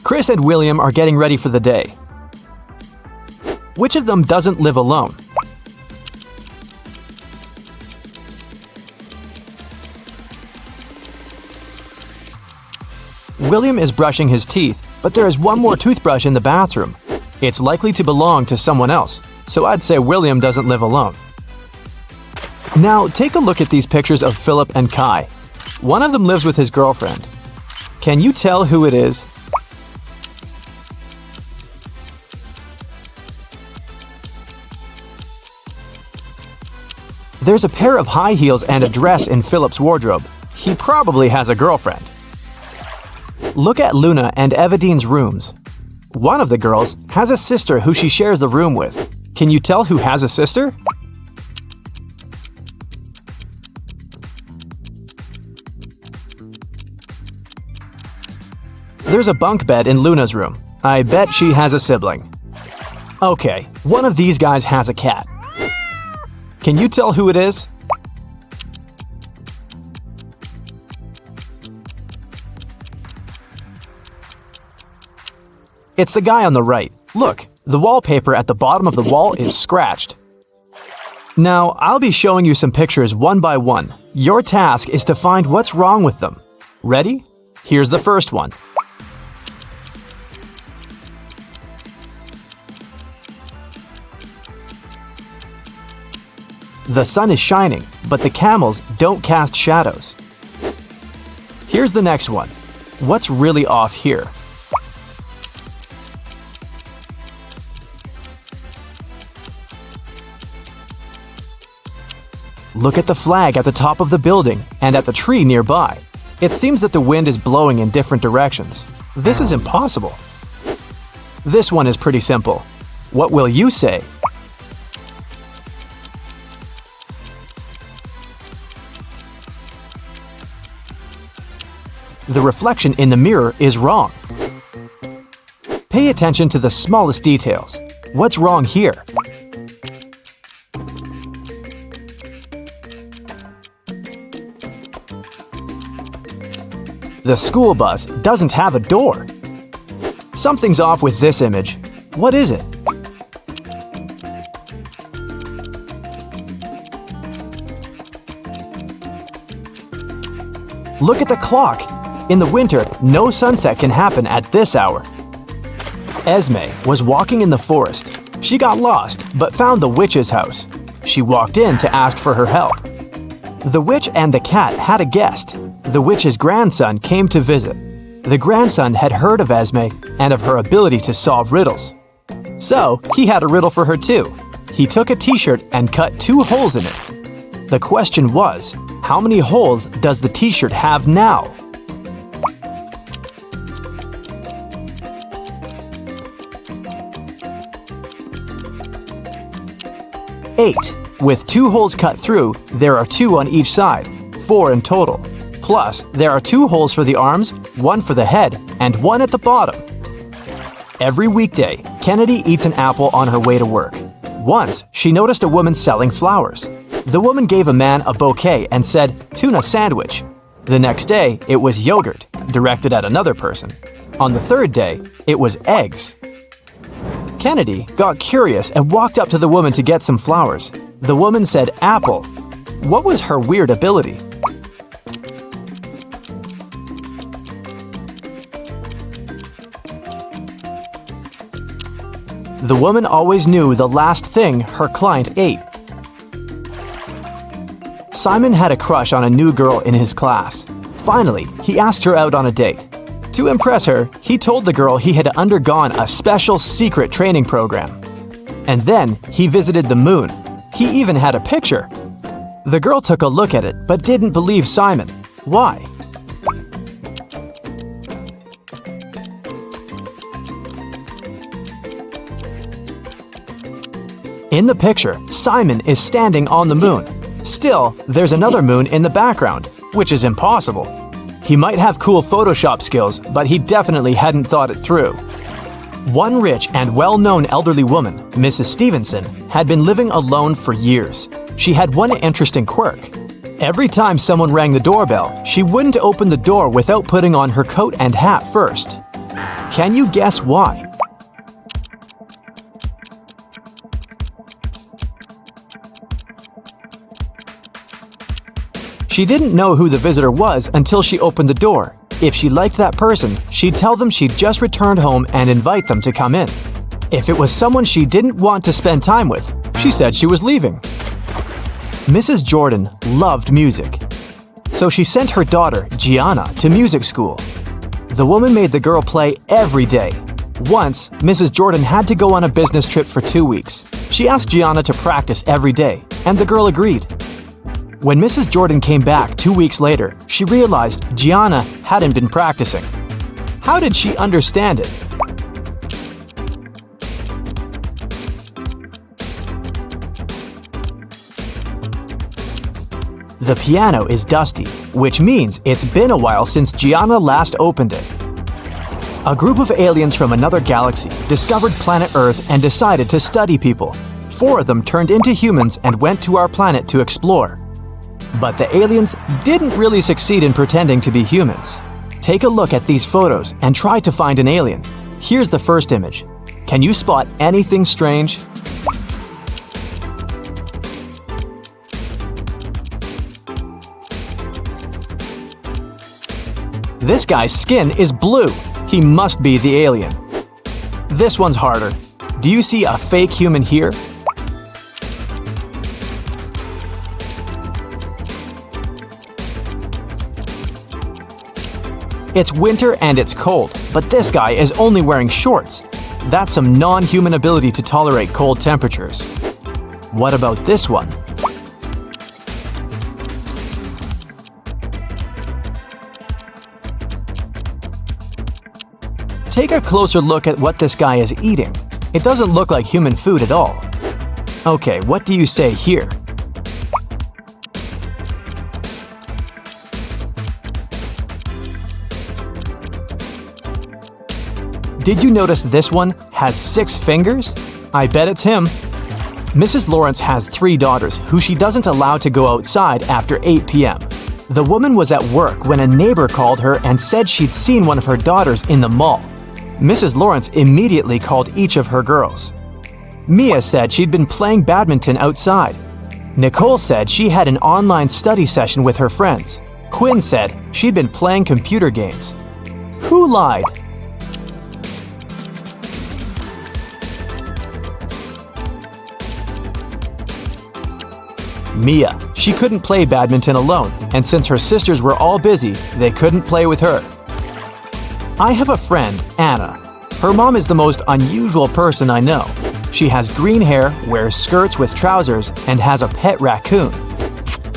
Chris and William are getting ready for the day. Which of them doesn't live alone? William is brushing his teeth, but there is one more toothbrush in the bathroom. It's likely to belong to someone else, so I'd say William doesn't live alone. Now, take a look at these pictures of Philip and Kai. One of them lives with his girlfriend. Can you tell who it is? There's a pair of high heels and a dress in Philip's wardrobe. He probably has a girlfriend. Look at Luna and Evadine's rooms. One of the girls has a sister who she shares the room with. Can you tell who has a sister? There's a bunk bed in Luna's room. I bet she has a sibling. Okay, one of these guys has a cat. Can you tell who it is? It's the guy on the right. Look, the wallpaper at the bottom of the wall is scratched. Now, I'll be showing you some pictures one by one. Your task is to find what's wrong with them. Ready? Here's the first one. The sun is shining, but the camels don't cast shadows. Here's the next one. What's really off here? Look at the flag at the top of the building and at the tree nearby. It seems that the wind is blowing in different directions. This is impossible. This one is pretty simple. What will you say? The reflection in the mirror is wrong. Pay attention to the smallest details. What's wrong here? The school bus doesn't have a door. Something's off with this image. What is it? Look at the clock. In the winter, no sunset can happen at this hour. Esme was walking in the forest. She got lost, but found the witch's house. She walked in to ask for her help. The witch and the cat had a guest. The witch's grandson came to visit. The grandson had heard of Esme and of her ability to solve riddles. So, he had a riddle for her too. He took a t-shirt and cut 2 holes in it. The question was, how many holes does the t-shirt have now? Eight. With 2 holes cut through, there are 2 on each side, 4 in total. Plus, there are 2 holes for the arms, 1 for the head, and 1 at the bottom. Every weekday, Kennedy eats an apple on her way to work. Once, she noticed a woman selling flowers. The woman gave a man a bouquet and said, "Tuna sandwich." The next day, it was yogurt, directed at another person. On the 3rd day, it was eggs. Kennedy got curious and walked up to the woman to get some flowers. The woman said apple. What was her weird ability? The woman always knew the last thing her client ate. Simon had a crush on a new girl in his class. Finally, he asked her out on a date. To impress her, he told the girl he had undergone a special secret training program. And then he visited the moon. He even had a picture. The girl took a look at it but didn't believe Simon. Why? In the picture, Simon is standing on the moon. Still, there's another moon in the background, which is impossible. He might have cool Photoshop skills, but he definitely hadn't thought it through. One rich and well-known elderly woman, Mrs. Stevenson, had been living alone for years. She had one interesting quirk. Every time someone rang the doorbell, she wouldn't open the door without putting on her coat and hat first. Can you guess why? She didn't know who the visitor was until she opened the door. If she liked that person, she'd tell them she'd just returned home and invite them to come in. If it was someone she didn't want to spend time with, she said she was leaving. Mrs. Jordan loved music, so she sent her daughter, Gianna, to music school. The woman made the girl play every day. Once, Mrs. Jordan had to go on a business trip for 2 weeks. She asked Gianna to practice every day, and the girl agreed. When Mrs. Jordan came back 2 weeks later, she realized Gianna hadn't been practicing. How did she understand it? The piano is dusty, which means it's been a while since Gianna last opened it. A group of aliens from another galaxy discovered planet Earth and decided to study people. 4 of them turned into humans and went to our planet to explore. But the aliens didn't really succeed in pretending to be humans. Take a look at these photos and try to find an alien. Here's the first image. Can you spot anything strange? This guy's skin is blue. He must be the alien. This one's harder. Do you see a fake human here? It's winter and it's cold, but this guy is only wearing shorts. That's some non-human ability to tolerate cold temperatures. What about this one? Take a closer look at what this guy is eating. It doesn't look like human food at all. Okay, what do you say here? Did you notice this one has 6 fingers? I bet it's him. Mrs. Lawrence has 3 daughters who she doesn't allow to go outside after 8 p.m. The woman was at work when a neighbor called her and said she'd seen one of her daughters in the mall. Mrs. Lawrence immediately called each of her girls. Mia said she'd been playing badminton outside. Nicole said she had an online study session with her friends. Quinn said she'd been playing computer games. Who lied? Mia. She couldn't play badminton alone, and since her sisters were all busy, they couldn't play with her. I have a friend, Anna. Her mom is the most unusual person I know. She has green hair, wears skirts with trousers, and has a pet raccoon.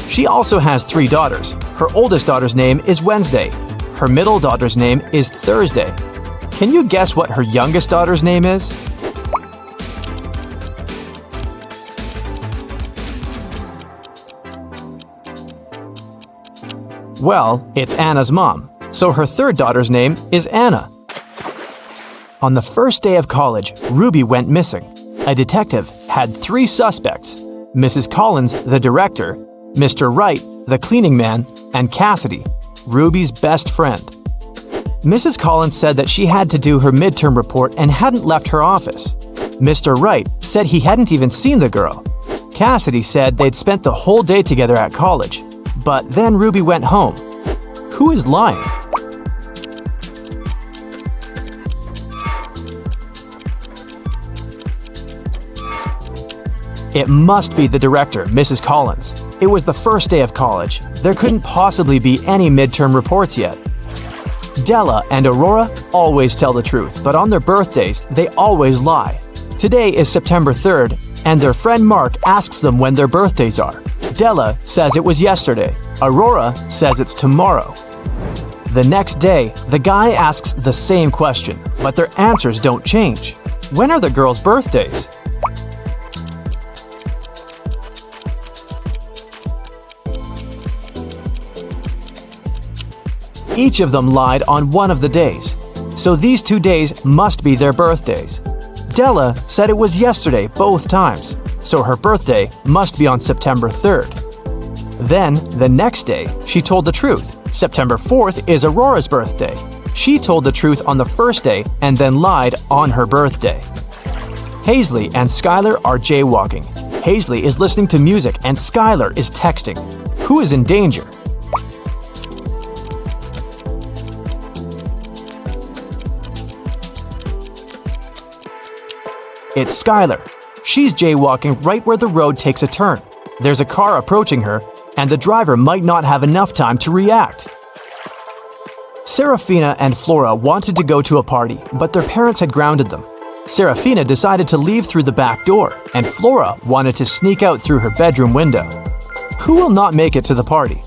She also has 3 daughters. Her oldest daughter's name is Wednesday. Her middle daughter's name is Thursday. Can you guess what her youngest daughter's name is? Well, it's Anna's mom, so her 3rd daughter's name is Anna. On the first day of college, Ruby went missing. A detective had 3 suspects: Mrs. Collins, the director, Mr. Wright, the cleaning man, and Cassidy, Ruby's best friend. Mrs. Collins said that she had to do her midterm report and hadn't left her office. Mr. Wright said he hadn't even seen the girl. Cassidy said they'd spent the whole day together at college. But then Ruby went home. Who is lying? It must be the director, Mrs. Collins. It was the first day of college. There couldn't possibly be any midterm reports yet. Della and Aurora always tell the truth, but on their birthdays, they always lie. Today is September 3rd, and their friend Mark asks them when their birthdays are. Della says it was yesterday. Aurora says it's tomorrow. The next day, the guy asks the same question, but their answers don't change. When are the girls' birthdays? Each of them lied on one of the days, so these 2 days must be their birthdays. Della said it was yesterday both times, so her birthday must be on September 3rd. Then, the next day, she told the truth. September 4th is Aurora's birthday. She told the truth on the first day and then lied on her birthday. Hazley and Skylar are jaywalking. Hazley is listening to music and Skylar is texting. Who is in danger? It's Skylar. She's jaywalking right where the road takes a turn. There's a car approaching her, and the driver might not have enough time to react. Serafina and Flora wanted to go to a party, but their parents had grounded them. Serafina decided to leave through the back door, and Flora wanted to sneak out through her bedroom window. Who will not make it to the party?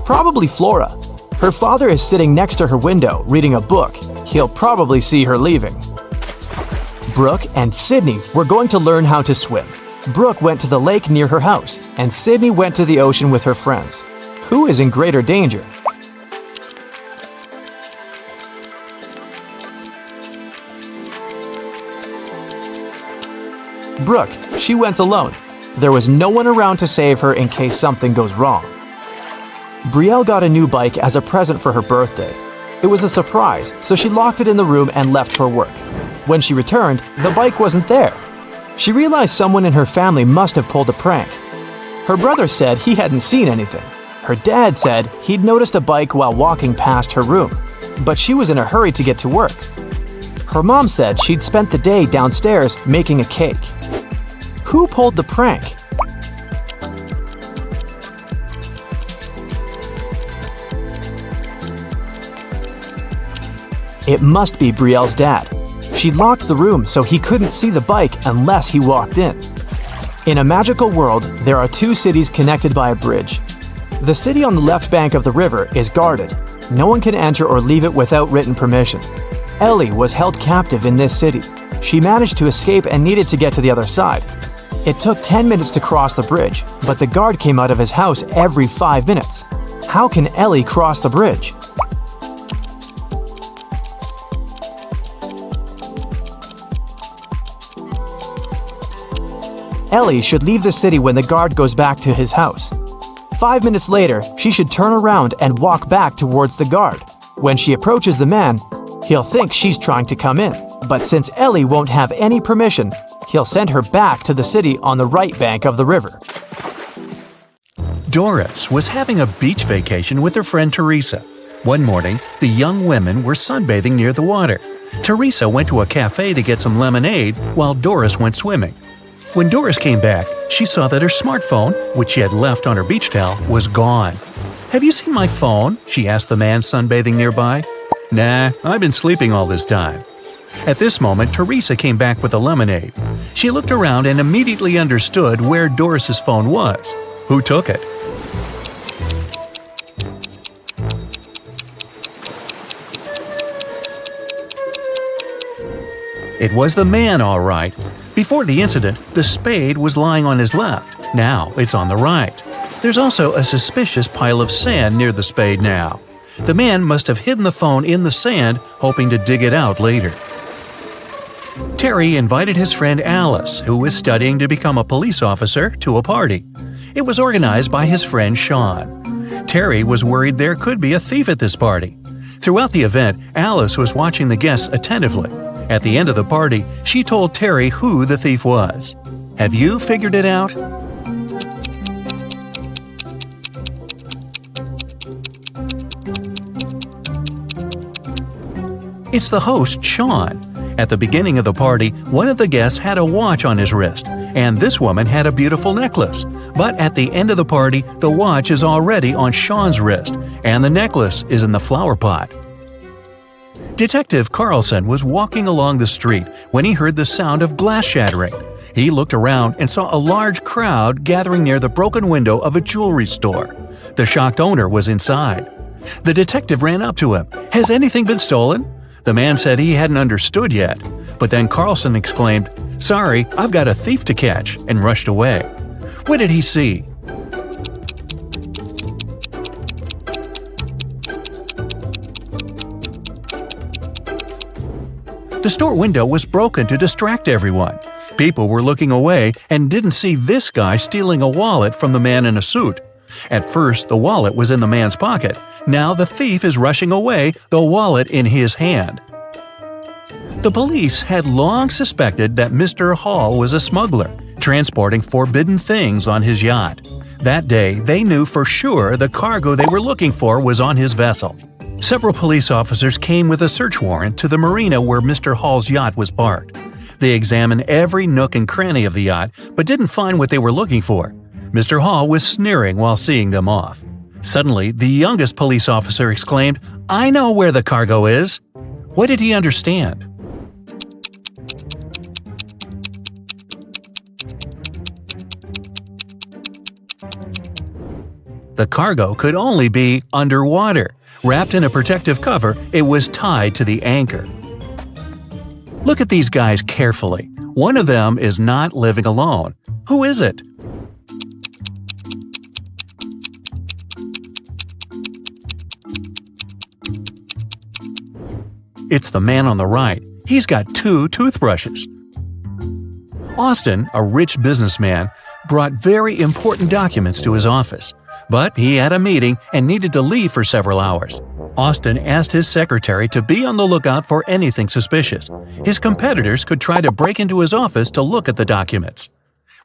Probably Flora. Her father is sitting next to her window reading a book. He'll probably see her leaving. Brooke and Sydney were going to learn how to swim. Brooke went to the lake near her house, and Sydney went to the ocean with her friends. Who is in greater danger? Brooke. She went alone. There was no one around to save her in case something goes wrong. Brielle got a new bike as a present for her birthday. It was a surprise, so she locked it in the room and left for work. When she returned, the bike wasn't there. She realized someone in her family must have pulled a prank. Her brother said he hadn't seen anything. Her dad said he'd noticed a bike while walking past her room, but she was in a hurry to get to work. Her mom said she'd spent the day downstairs making a cake. Who pulled the prank? It must be Brielle's dad. She locked the room so he couldn't see the bike unless he walked in. In a magical world, there are two cities connected by a bridge. The city on the left bank of the river is guarded. No one can enter or leave it without written permission. Ellie was held captive in this city. She managed to escape and needed to get to the other side. It took 10 minutes to cross the bridge, but the guard came out of his house every 5 minutes. How can Ellie cross the bridge? Ellie should leave the city when the guard goes back to his house. 5 minutes later, she should turn around and walk back towards the guard. When she approaches the man, he'll think she's trying to come in. But since Ellie won't have any permission, he'll send her back to the city on the right bank of the river. Doris was having a beach vacation with her friend Teresa. One morning, the young women were sunbathing near the water. Teresa went to a cafe to get some lemonade while Doris went swimming. When Doris came back, she saw that her smartphone, which she had left on her beach towel, was gone. "Have you seen my phone?" she asked the man sunbathing nearby. "Nah, I've been sleeping all this time." At this moment, Teresa came back with the lemonade. She looked around and immediately understood where Doris's phone was. Who took it? It was the man, all right. Before the incident, the spade was lying on his left. Now it's on the right. There's also a suspicious pile of sand near the spade now. The man must have hidden the phone in the sand, hoping to dig it out later. Terry invited his friend Alice, who was studying to become a police officer, to a party. It was organized by his friend Sean. Terry was worried there could be a thief at this party. Throughout the event, Alice was watching the guests attentively. At the end of the party, she told Terry who the thief was. Have you figured it out? It's the host, Sean. At the beginning of the party, one of the guests had a watch on his wrist, and this woman had a beautiful necklace. But at the end of the party, the watch is already on Sean's wrist, and the necklace is in the flower pot. Detective Carlson was walking along the street when he heard the sound of glass shattering. He looked around and saw a large crowd gathering near the broken window of a jewelry store. The shocked owner was inside. The detective ran up to him. "Has anything been stolen?" The man said he hadn't understood yet. But then Carlson exclaimed, "Sorry, I've got a thief to catch," and rushed away. What did he see? The The store window was broken to distract everyone. People were looking away and didn't see this guy stealing a wallet from the man in a suit. At first, the wallet was in the man's pocket. Now the thief is rushing away, the wallet in his hand. The police had long suspected that Mr. Hall was a smuggler, transporting forbidden things on his yacht. That day, they knew for sure the cargo they were looking for was on his vessel. Several police officers came with a search warrant to the marina where Mr. Hall's yacht was parked. They examined every nook and cranny of the yacht, but didn't find what they were looking for. Mr. Hall was sneering while seeing them off. Suddenly, the youngest police officer exclaimed, "I know where the cargo is!" What did he understand? The cargo could only be underwater. Wrapped in a protective cover, it was tied to the anchor. Look at these guys carefully. One of them is not living alone. Who is it? It's the man on the right. He's got 2 toothbrushes. Austin, a rich businessman, brought very important documents to his office. But he had a meeting and needed to leave for several hours. Austin asked his secretary to be on the lookout for anything suspicious. His competitors could try to break into his office to look at the documents.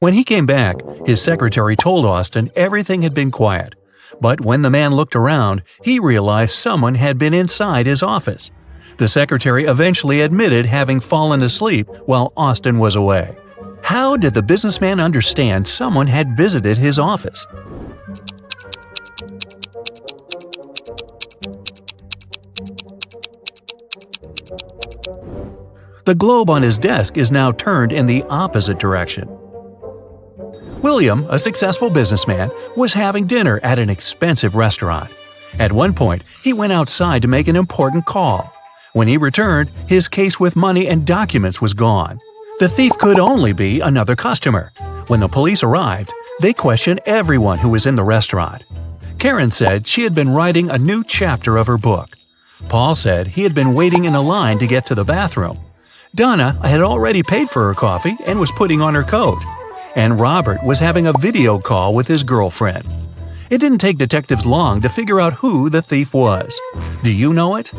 When he came back, his secretary told Austin everything had been quiet. But when the man looked around, he realized someone had been inside his office. The secretary eventually admitted having fallen asleep while Austin was away. How did the businessman understand someone had visited his office? The globe on his desk is now turned in the opposite direction. William, a successful businessman, was having dinner at an expensive restaurant. At one point, he went outside to make an important call. When he returned, his case with money and documents was gone. The thief could only be another customer. When the police arrived, they questioned everyone who was in the restaurant. Karen said she had been writing a new chapter of her book. Paul said he had been waiting in a line to get to the bathroom. Donna had already paid for her coffee and was putting on her coat. And Robert was having a video call with his girlfriend. It didn't take detectives long to figure out who the thief was. Do you know it?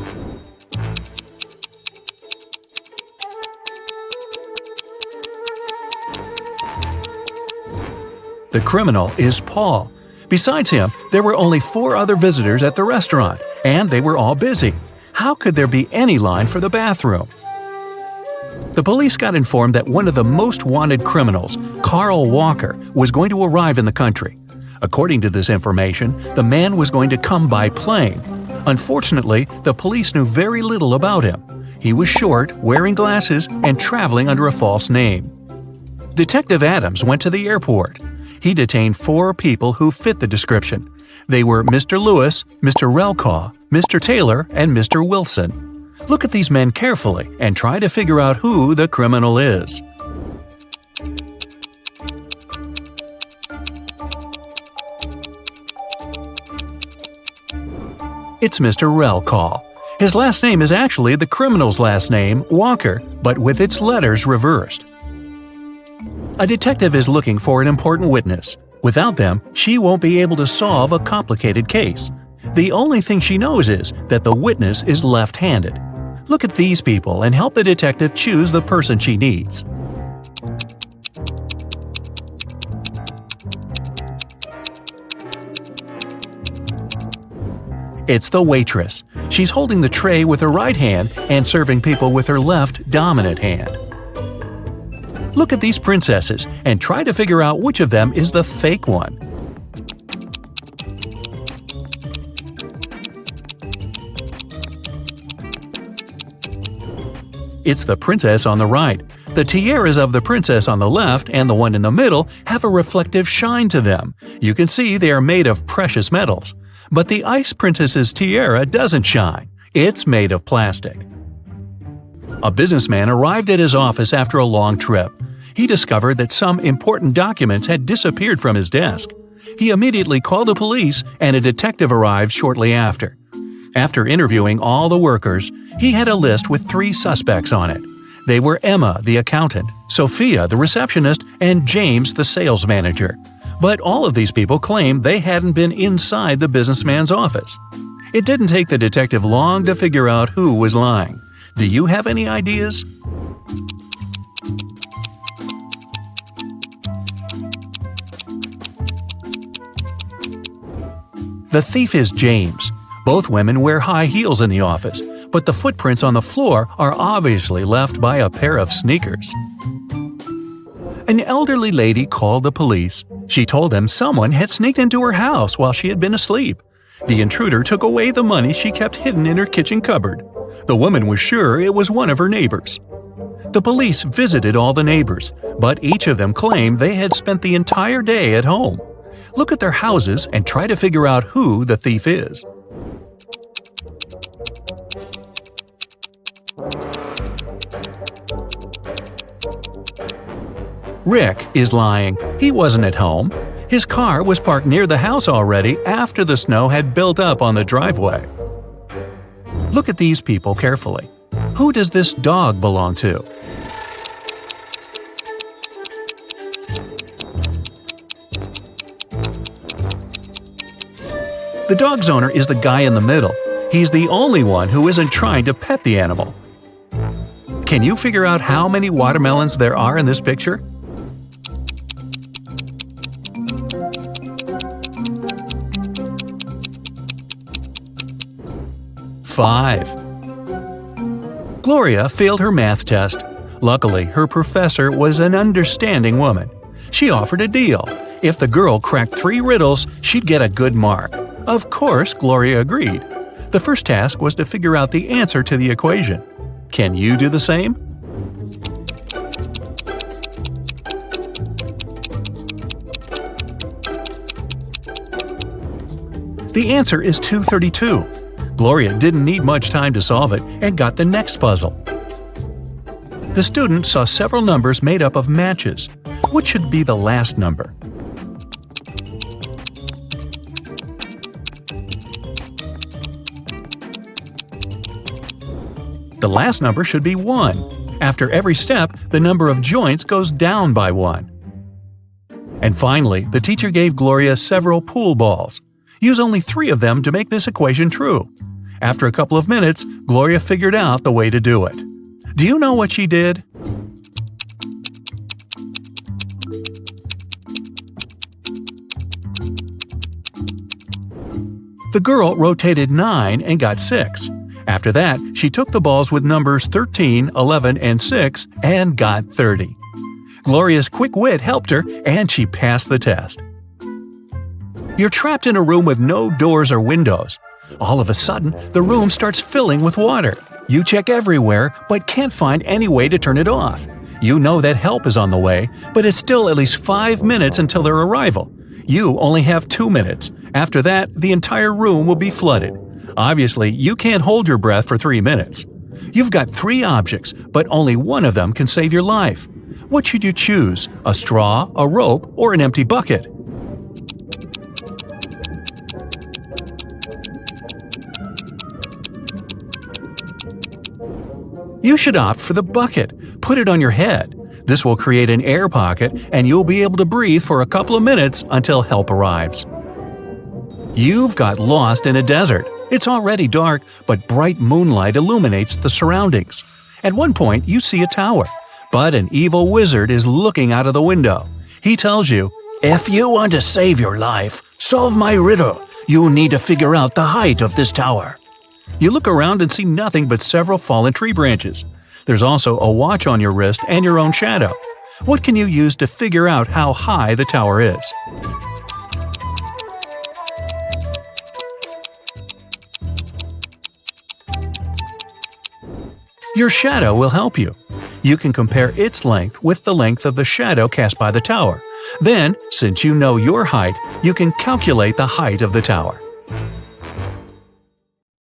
The criminal is Paul. Besides him, there were only 4 other visitors at the restaurant, and they were all busy. How could there be any line for the bathroom? The police got informed that one of the most wanted criminals, Carl Walker, was going to arrive in the country. According to this information, the man was going to come by plane. Unfortunately, the police knew very little about him. He was short, wearing glasses, and traveling under a false name. Detective Adams went to the airport. He detained 4 people who fit the description. They were Mr. Lewis, Mr. Relcaw, Mr. Taylor, and Mr. Wilson. Look at these men carefully and try to figure out who the criminal is. It's Mr. Relcaw. His last name is actually the criminal's last name, Walker, but with its letters reversed. A detective is looking for an important witness. Without them, she won't be able to solve a complicated case. The only thing she knows is that the witness is left-handed. Look at these people and help the detective choose the person she needs. It's the waitress. She's holding the tray with her right hand and serving people with her left dominant hand. Look at these princesses and try to figure out which of them is the fake one. It's the princess on the right. The tiaras of the princess on the left and the one in the middle have a reflective shine to them. You can see they are made of precious metals. But the ice princess's tiara doesn't shine. It's made of plastic. A businessman arrived at his office after a long trip. He discovered that some important documents had disappeared from his desk. He immediately called the police, and a detective arrived shortly after. After interviewing all the workers, he had a list with 3 suspects on it. They were Emma, the accountant, Sophia, the receptionist, and James, the sales manager. But all of these people claimed they hadn't been inside the businessman's office. It didn't take the detective long to figure out who was lying. Do you have any ideas? The thief is James. Both women wear high heels in the office, but the footprints on the floor are obviously left by a pair of sneakers. An elderly lady called the police. She told them someone had sneaked into her house while she had been asleep. The intruder took away the money she kept hidden in her kitchen cupboard. The woman was sure it was one of her neighbors. The police visited all the neighbors, but each of them claimed they had spent the entire day at home. Look at their houses and try to figure out who the thief is. Rick is lying. He wasn't at home. His car was parked near the house already after the snow had built up on the driveway. Look at these people carefully. Who does this dog belong to? The dog's owner is the guy in the middle. He's the only one who isn't trying to pet the animal. Can you figure out how many watermelons there are in this picture? Five. Gloria failed her math test. Luckily, her professor was an understanding woman. She offered a deal. If the girl cracked 3 riddles, she'd get a good mark. Of course, Gloria agreed. The first task was to figure out the answer to the equation. Can you do the same? The answer is 232. Gloria didn't need much time to solve it and got the next puzzle. The student saw several numbers made up of matches. What should be the last number? The last number should be 1. After every step, the number of joints goes down by 1. And finally, the teacher gave Gloria several pool balls. Use only 3 of them to make this equation true. After a couple of minutes, Gloria figured out the way to do it. Do you know what she did? The girl rotated 9 and got 6. After that, she took the balls with numbers 13, 11, and 6 and got 30. Gloria's quick wit helped her, and she passed the test. You're trapped in a room with no doors or windows. All of a sudden, the room starts filling with water. You check everywhere, but can't find any way to turn it off. You know that help is on the way, but it's still at least 5 minutes until their arrival. You only have 2 minutes. After that, the entire room will be flooded. Obviously, you can't hold your breath for 3 minutes. You've got 3 objects, but only one of them can save your life. What should you choose? A straw, a rope, or an empty bucket? You should opt for the bucket. Put it on your head. This will create an air pocket, and you'll be able to breathe for a couple of minutes until help arrives. You've got lost in a desert. It's already dark, but bright moonlight illuminates the surroundings. At one point, you see a tower, but an evil wizard is looking out of the window. He tells you, "If you want to save your life, solve my riddle. You need to figure out the height of this tower." You look around and see nothing but several fallen tree branches. There's also a watch on your wrist and your own shadow. What can you use to figure out how high the tower is? Your shadow will help you. You can compare its length with the length of the shadow cast by the tower. Then, since you know your height, you can calculate the height of the tower.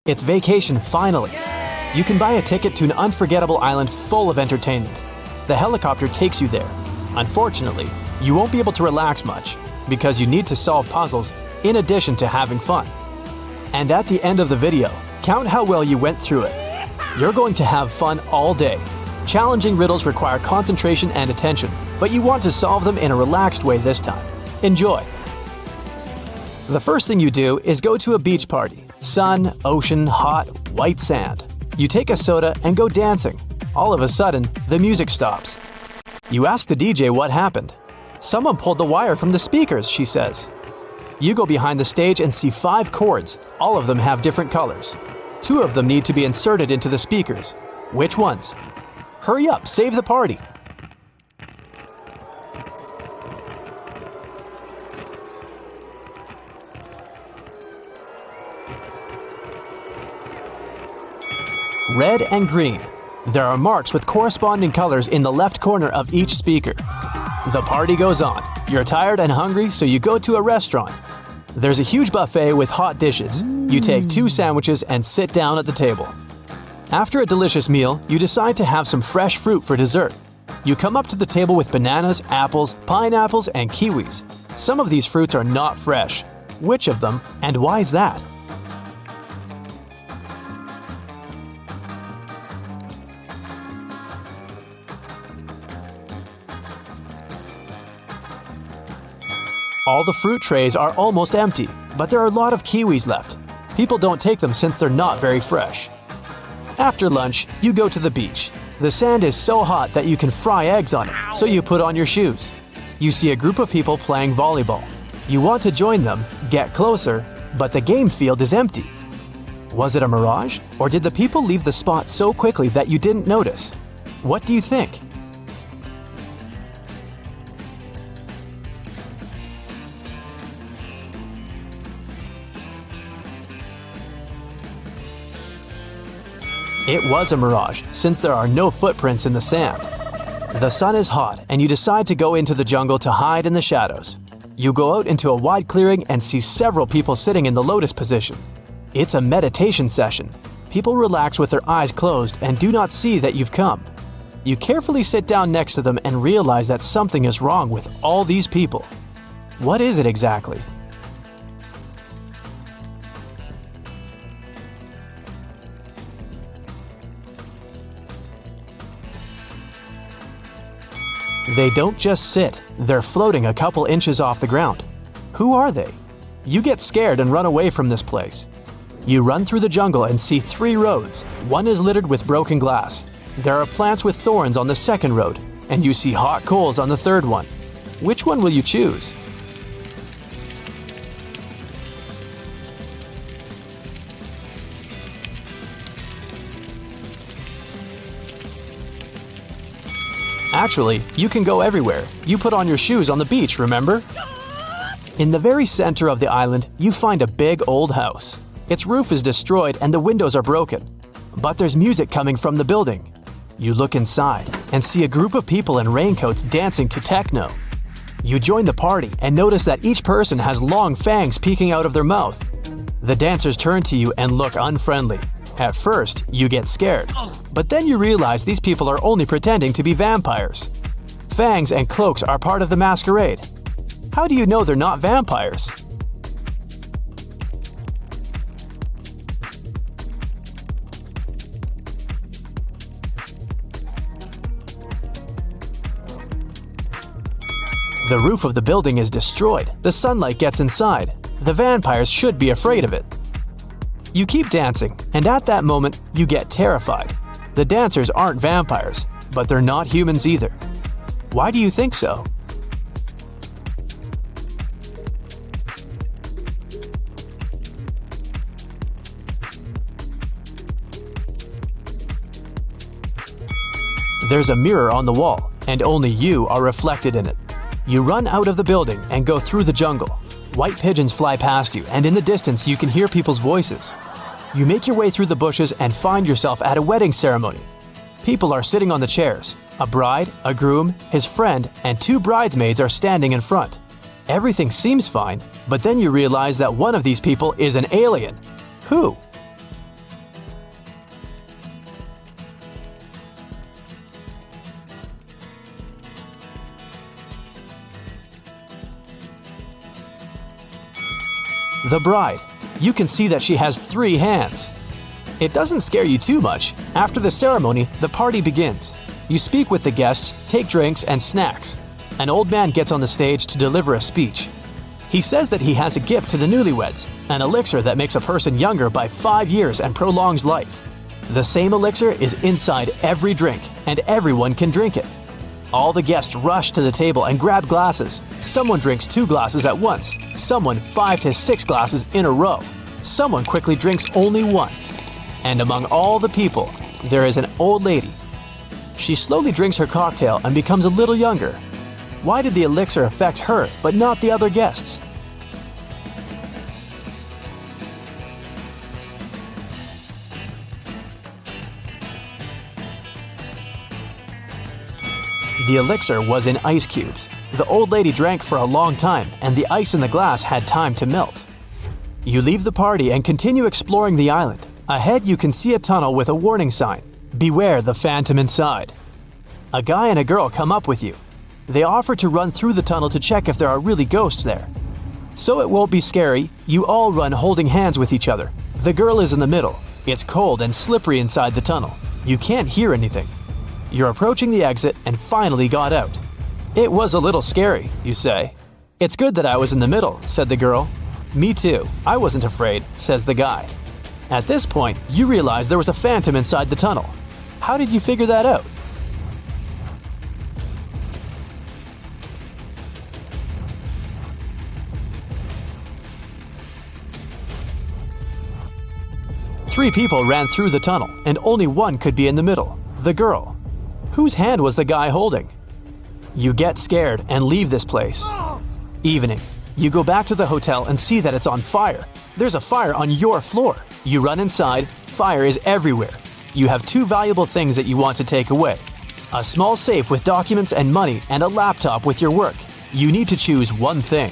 It's vacation finally. You can buy a ticket to an unforgettable island full of entertainment. The helicopter takes you there. Unfortunately, you won't be able to relax much because you need to solve puzzles in addition to having fun. And at the end of the video, count how well you went through it. You're going to have fun all day. Challenging riddles require concentration and attention, but you want to solve them in a relaxed way this time. Enjoy! The first thing you do is go to a beach party. Sun, ocean, hot, white sand. You take a soda and go dancing. All of a sudden, the music stops. You ask the DJ what happened. Someone pulled the wire from the speakers, she says. You go behind the stage and see 5 cords. All of them have different colors. 2 of them need to be inserted into the speakers. Which ones? Hurry up, save the party! Red and green. There are marks with corresponding colors in the left corner of each speaker. The party goes on. You're tired and hungry, so you go to a restaurant. There's a huge buffet with hot dishes. You take 2 sandwiches and sit down at the table. After a delicious meal, you decide to have some fresh fruit for dessert. You come up to the table with bananas, apples, pineapples, and kiwis. Some of these fruits are not fresh. Which of them, and why is that? All the fruit trays are almost empty, but there are a lot of kiwis left. People don't take them since they're not very fresh. After lunch, you go to the beach. The sand is so hot that you can fry eggs on it, so you put on your shoes. You see a group of people playing volleyball. You want to join them, get closer, but the game field is empty. Was it a mirage, or did the people leave the spot so quickly that you didn't notice? What do you think? It was a mirage, since there are no footprints in the sand. The sun is hot, and you decide to go into the jungle to hide in the shadows. You go out into a wide clearing and see several people sitting in the lotus position. It's a meditation session. People relax with their eyes closed and do not see that you've come. You carefully sit down next to them and realize that something is wrong with all these people. What is it exactly? They don't just sit, they're floating a couple inches off the ground. Who are they? You get scared and run away from this place. You run through the jungle and see 3 roads. One is littered with broken glass. There are plants with thorns on the second road, and you see hot coals on the third one. Which one will you choose? Actually, you can go everywhere. You put on your shoes on the beach, remember? In the very center of the island, you find a big old house. Its roof is destroyed and the windows are broken. But there's music coming from the building. You look inside and see a group of people in raincoats dancing to techno. You join the party and notice that each person has long fangs peeking out of their mouth. The dancers turn to you and look unfriendly. At first, you get scared, but then you realize these people are only pretending to be vampires. Fangs and cloaks are part of the masquerade. How do you know they're not vampires? The roof of the building is destroyed. The sunlight gets inside. The vampires should be afraid of it. You keep dancing, and at that moment, you get terrified. The dancers aren't vampires, but they're not humans either. Why do you think so? There's a mirror on the wall, and only you are reflected in it. You run out of the building and go through the jungle. White pigeons fly past you, and in the distance you can hear people's voices. You make your way through the bushes and find yourself at a wedding ceremony. People are sitting on the chairs. A bride, a groom, his friend, and 2 bridesmaids are standing in front. Everything seems fine, but then you realize that one of these people is an alien. Who? The bride. You can see that she has 3 hands. It doesn't scare you too much. After the ceremony, the party begins. You speak with the guests, take drinks and snacks. An old man gets on the stage to deliver a speech. He says that he has a gift to the newlyweds, an elixir that makes a person younger by 5 years and prolongs life. The same elixir is inside every drink, and everyone can drink it. All the guests rush to the table and grab glasses. Someone drinks 2 glasses at once, someone 5 to 6 glasses in a row. Someone quickly drinks only 1. And among all the people, there is an old lady. She slowly drinks her cocktail and becomes a little younger. Why did the elixir affect her but not the other guests? The elixir was in ice cubes. The old lady drank for a long time, and the ice in the glass had time to melt. You leave the party and continue exploring the island. Ahead you can see a tunnel with a warning sign. Beware the phantom inside. A guy and a girl come up with you. They offer to run through the tunnel to check if there are really ghosts there. So it won't be scary, you all run holding hands with each other. The girl is in the middle. It's cold and slippery inside the tunnel. You can't hear anything. You're approaching the exit and finally got out. It was a little scary, you say. It's good that I was in the middle, said the girl. Me too, I wasn't afraid, says the guy. At this point, you realize there was a phantom inside the tunnel. How did you figure that out? Three people ran through the tunnel, and only one could be in the middle, the girl. Whose hand was the guy holding? You get scared and leave this place. Evening. You go back to the hotel and see that it's on fire. There's a fire on your floor. You run inside. Fire is everywhere. You have 2 valuable things that you want to take away. A small safe with documents and money and a laptop with your work. You need to choose one thing.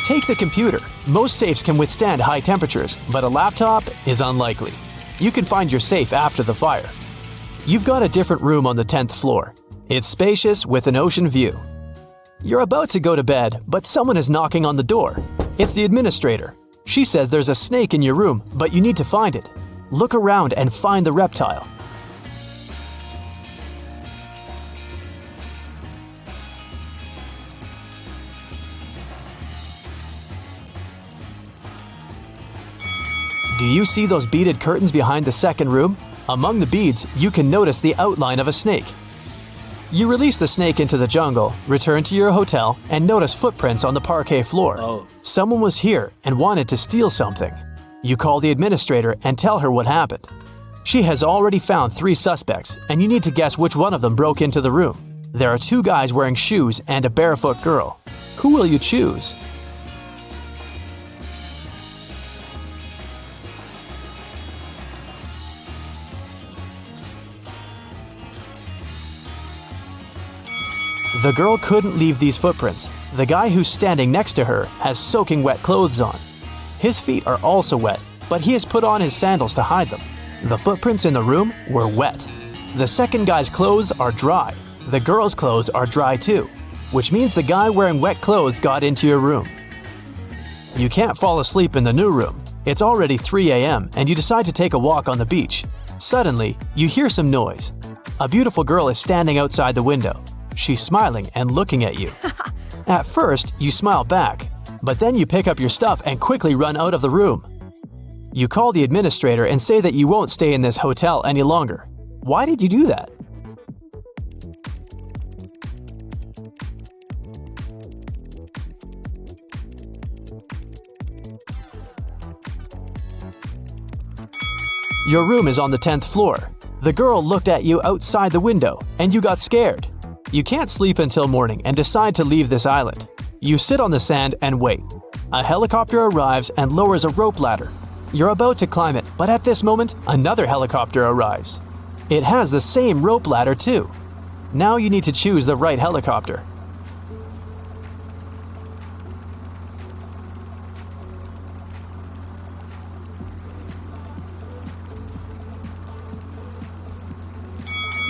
Take the computer. Most safes can withstand high temperatures, but a laptop is unlikely. You can find your safe after the fire. You've got a different room on the 10th floor. It's spacious with an ocean view. You're about to go to bed, but someone is knocking on the door. It's the administrator. She says there's a snake in your room, but you need to find it. Look around and find the reptile. Do you see those beaded curtains behind the second room? Among the beads, you can notice the outline of a snake. You release the snake into the jungle, return to your hotel, and notice footprints on the parquet floor. Someone was here and wanted to steal something. You call the administrator and tell her what happened. She has already found 3 suspects, and you need to guess which one of them broke into the room. There are 2 guys wearing shoes and a barefoot girl. Who will you choose? The girl couldn't leave these footprints. The guy who's standing next to her has soaking wet clothes on. His feet are also wet, but he has put on his sandals to hide them. The footprints in the room were wet. The second guy's clothes are dry. The girl's clothes are dry too, which means the guy wearing wet clothes got into your room. You can't fall asleep in the new room. It's already 3 a.m. and you decide to take a walk on the beach. Suddenly, you hear some noise. A beautiful girl is standing outside the window. She's smiling and looking at you. At first, you smile back, but then you pick up your stuff and quickly run out of the room. You call the administrator and say that you won't stay in this hotel any longer. Why did you do that? Your room is on the 10th floor. The girl looked at you outside the window, and you got scared. You can't sleep until morning and decide to leave this island. You sit on the sand and wait. A helicopter arrives and lowers a rope ladder. You're about to climb it, but at this moment, another helicopter arrives. It has the same rope ladder too. Now you need to choose the right helicopter.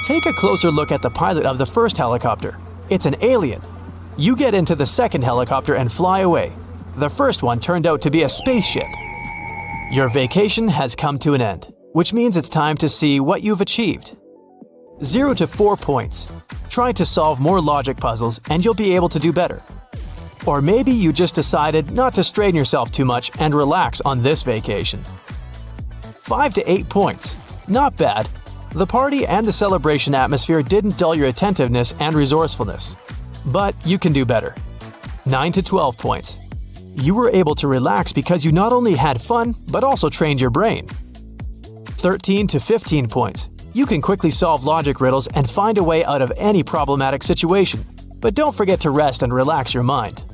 Take a closer look at the pilot of the first helicopter. It's an alien. You get into the second helicopter and fly away. The first one turned out to be a spaceship. Your vacation has come to an end, which means it's time to see what you've achieved. 0 to 4 points. Try to solve more logic puzzles and you'll be able to do better. Or maybe you just decided not to strain yourself too much and relax on this vacation. 5 to 8 points. Not bad. The party and the celebration atmosphere didn't dull your attentiveness and resourcefulness. But you can do better. 9 to 12 points. You were able to relax because you not only had fun, but also trained your brain. 13 to 15 points. You can quickly solve logic riddles and find a way out of any problematic situation. But don't forget to rest and relax your mind.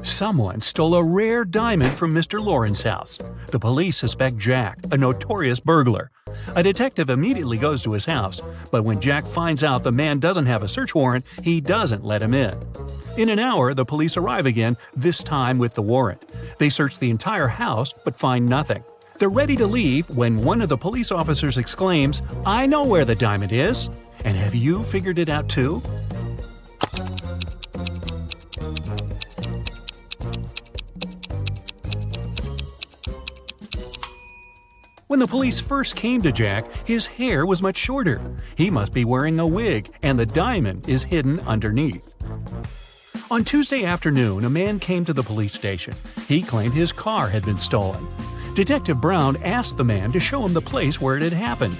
Someone stole a rare diamond from Mr. Lauren's house. The police suspect Jack, a notorious burglar. A detective immediately goes to his house, but when Jack finds out the man doesn't have a search warrant, he doesn't let him in. In an hour, the police arrive again, this time with the warrant. They search the entire house, but find nothing. They're ready to leave when one of the police officers exclaims, "I know where the diamond is! And have you figured it out too?" When the police first came to Jack, his hair was much shorter. He must be wearing a wig, and the diamond is hidden underneath. On Tuesday afternoon, a man came to the police station. He claimed his car had been stolen. Detective Brown asked the man to show him the place where it had happened.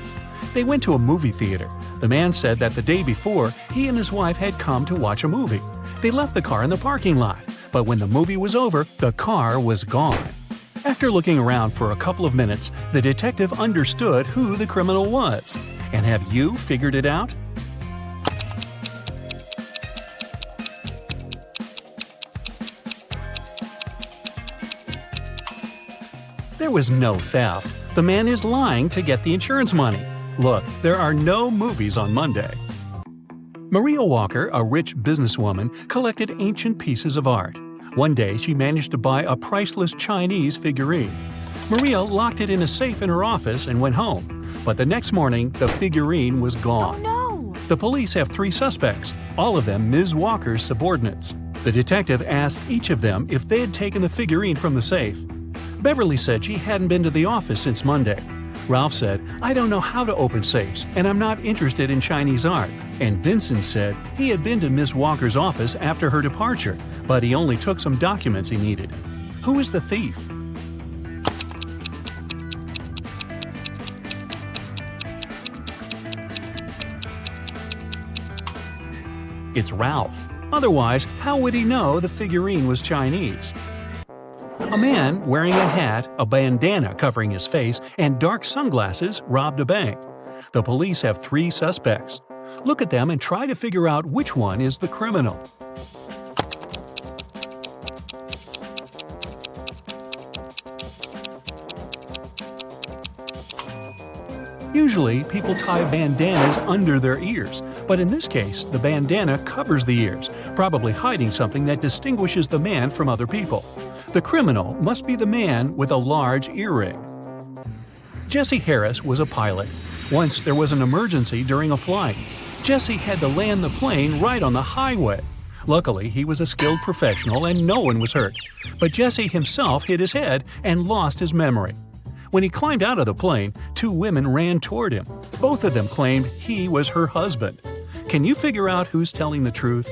They went to a movie theater. The man said that the day before, he and his wife had come to watch a movie. They left the car in the parking lot, but when the movie was over, the car was gone. After looking around for a couple of minutes, the detective understood who the criminal was. And have you figured it out? There was no theft. The man is lying to get the insurance money. Look, there are no movies on Monday. Maria Walker, a rich businesswoman, collected ancient pieces of art. One day, she managed to buy a priceless Chinese figurine. Maria locked it in a safe in her office and went home. But the next morning, the figurine was gone. Oh no! The police have 3 suspects, all of them Ms. Walker's subordinates. The detective asked each of them if they had taken the figurine from the safe. Beverly said she hadn't been to the office since Monday. Ralph said, "I don't know how to open safes, and I'm not interested in Chinese art." And Vincent said he had been to Ms. Walker's office after her departure, but he only took some documents he needed. Who is the thief? It's Ralph. Otherwise, how would he know the figurine was Chinese? A man wearing a hat, a bandana covering his face, and dark sunglasses robbed a bank. The police have 3 suspects. Look at them and try to figure out which one is the criminal. Usually, people tie bandanas under their ears, but in this case, the bandana covers the ears, probably hiding something that distinguishes the man from other people. The criminal must be the man with a large earring. Jesse Harris was a pilot. Once there was an emergency during a flight. Jesse had to land the plane right on the highway. Luckily, he was a skilled professional and no one was hurt. But Jesse himself hit his head and lost his memory. When he climbed out of the plane, 2 women ran toward him. Both of them claimed he was her husband. Can you figure out who's telling the truth?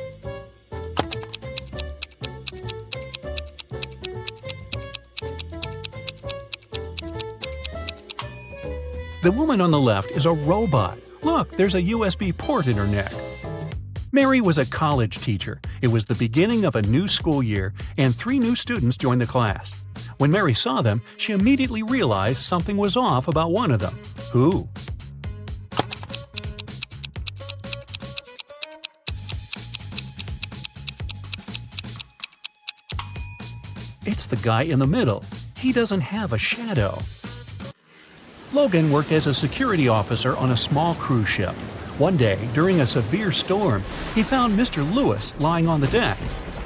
The woman on the left is a robot. Look, there's a USB port in her neck. Mary was a college teacher. It was the beginning of a new school year, and 3 new students joined the class. When Mary saw them, she immediately realized something was off about one of them. Who? It's the guy in the middle. He doesn't have a shadow. Logan worked as a security officer on a small cruise ship. One day, during a severe storm, he found Mr. Lewis lying on the deck.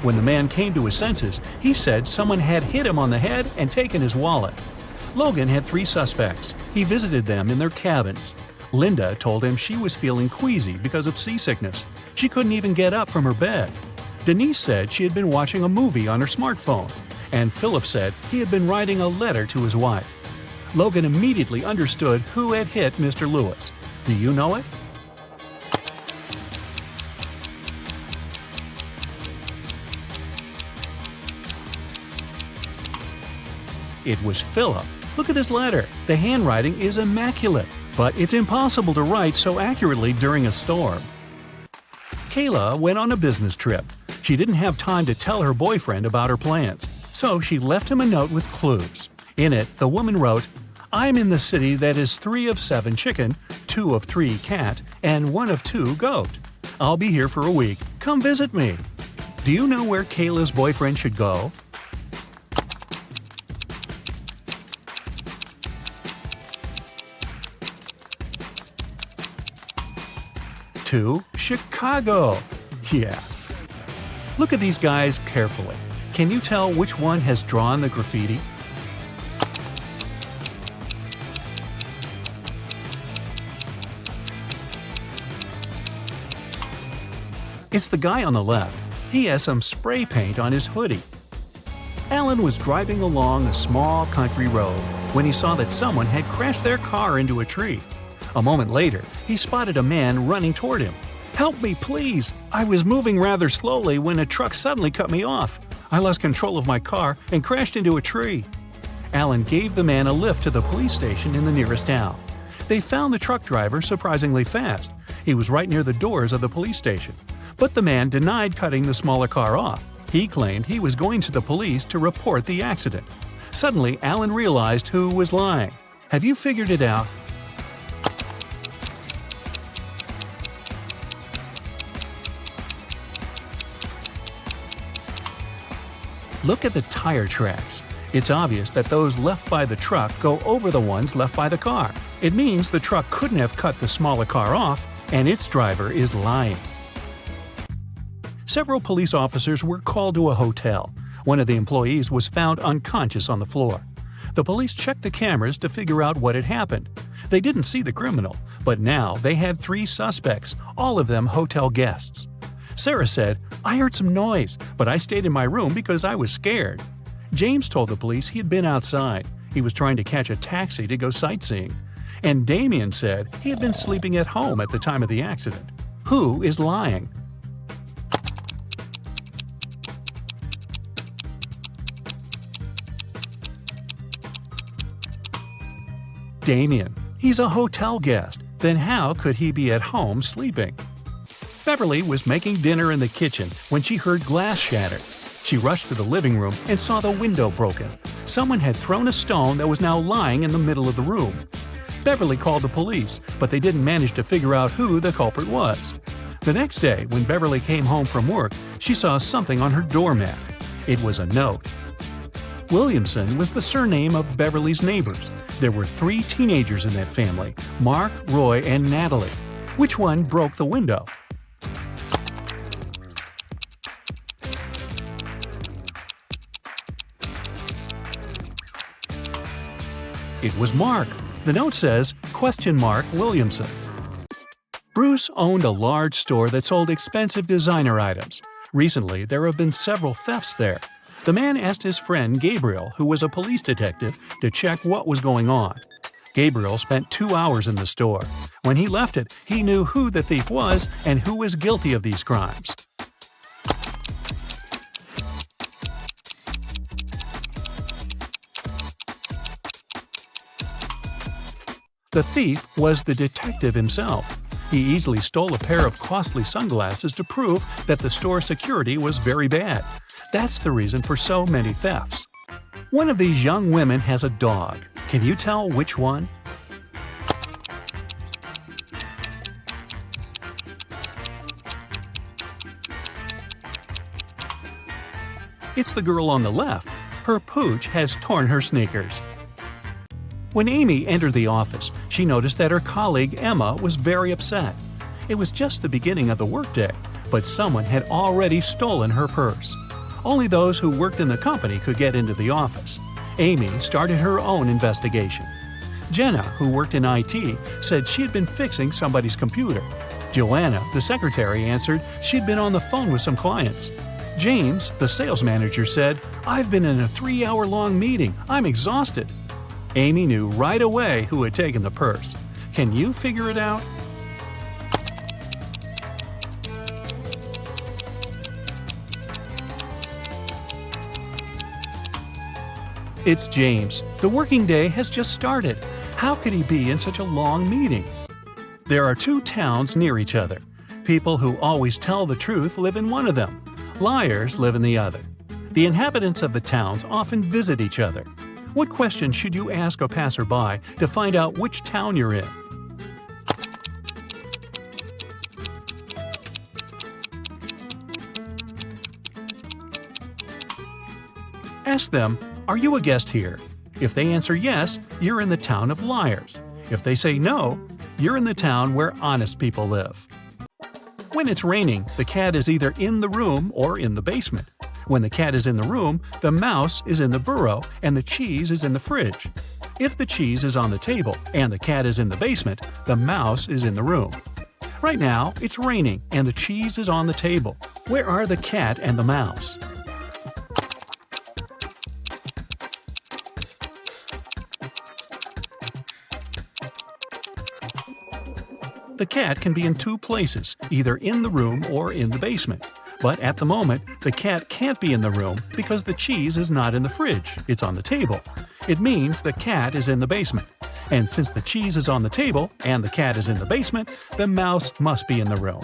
When the man came to his senses, he said someone had hit him on the head and taken his wallet. Logan had 3 suspects. He visited them in their cabins. Linda told him she was feeling queasy because of seasickness. She couldn't even get up from her bed. Denise said she had been watching a movie on her smartphone, and Philip said he had been writing a letter to his wife. Logan immediately understood who had hit Mr. Lewis. Do you know it? It was Philip. Look at his letter. The handwriting is immaculate, but it's impossible to write so accurately during a storm. Kayla went on a business trip. She didn't have time to tell her boyfriend about her plans, so she left him a note with clues. In it, the woman wrote, "I'm in the city that is 3 of 7 chicken, 2 of 3 cat, and 1 of 2 goat. I'll be here for a week. Come visit me." Do you know where Kayla's boyfriend should go? To Chicago. Yeah. Look at these guys carefully. Can you tell which one has drawn the graffiti? It's the guy on the left. He has some spray paint on his hoodie. Alan was driving along a small country road when he saw that someone had crashed their car into a tree. A moment later, he spotted a man running toward him. "Help me, please! I was moving rather slowly when a truck suddenly cut me off. I lost control of my car and crashed into a tree." Alan gave the man a lift to the police station in the nearest town. They found the truck driver surprisingly fast. He was right near the doors of the police station. But the man denied cutting the smaller car off. He claimed he was going to the police to report the accident. Suddenly, Alan realized who was lying. Have you figured it out? Look at the tire tracks. It's obvious that those left by the truck go over the ones left by the car. It means the truck couldn't have cut the smaller car off, and its driver is lying. Several police officers were called to a hotel. One of the employees was found unconscious on the floor. The police checked the cameras to figure out what had happened. They didn't see the criminal, but now they had 3 suspects, all of them hotel guests. Sarah said, "I heard some noise, but I stayed in my room because I was scared." James told the police he had been outside. He was trying to catch a taxi to go sightseeing. And Damien said he had been sleeping at home at the time of the accident. Who is lying? Damien. He's a hotel guest. Then how could he be at home sleeping? Beverly was making dinner in the kitchen when she heard glass shatter. She rushed to the living room and saw the window broken. Someone had thrown a stone that was now lying in the middle of the room. Beverly called the police, but they didn't manage to figure out who the culprit was. The next day, when Beverly came home from work, she saw something on her doormat. It was a note. Williamson was the surname of Beverly's neighbors. There were 3 teenagers in that family, Mark, Roy, and Natalie. Which one broke the window? It was Mark. The note says, Williamson. Bruce owned a large store that sold expensive designer items. Recently, there have been several thefts there. The man asked his friend Gabriel, who was a police detective, to check what was going on. Gabriel spent 2 hours in the store. When he left it, he knew who the thief was and who was guilty of these crimes. The thief was the detective himself. He easily stole a pair of costly sunglasses to prove that the store security was very bad. That's the reason for so many thefts. One of these young women has a dog. Can you tell which one? It's the girl on the left. Her pooch has torn her sneakers. When Amy entered the office, she noticed that her colleague Emma was very upset. It was just the beginning of the workday, but someone had already stolen her purse. Only those who worked in the company could get into the office. Amy started her own investigation. Jenna, who worked in IT, said she had been fixing somebody's computer. Joanna, the secretary, answered she'd been on the phone with some clients. James, the sales manager, said, "I've been in a 3-hour-long meeting. I'm exhausted." Amy knew right away who had taken the purse. Can you figure it out? It's James. The working day has just started. How could he be in such a long meeting? There are 2 towns near each other. People who always tell the truth live in one of them. Liars live in the other. The inhabitants of the towns often visit each other. What question should you ask a passerby to find out which town you're in? Ask them, "Are you a guest here?" If they answer yes, you're in the town of liars. If they say no, you're in the town where honest people live. When it's raining, the cat is either in the room or in the basement. When the cat is in the room, the mouse is in the burrow and the cheese is in the fridge. If the cheese is on the table and the cat is in the basement, the mouse is in the room. Right now, it's raining and the cheese is on the table. Where are the cat and the mouse? The cat can be in 2 places, either in the room or in the basement. But at the moment, the cat can't be in the room because the cheese is not in the fridge, it's on the table. It means the cat is in the basement. And since the cheese is on the table and the cat is in the basement, the mouse must be in the room.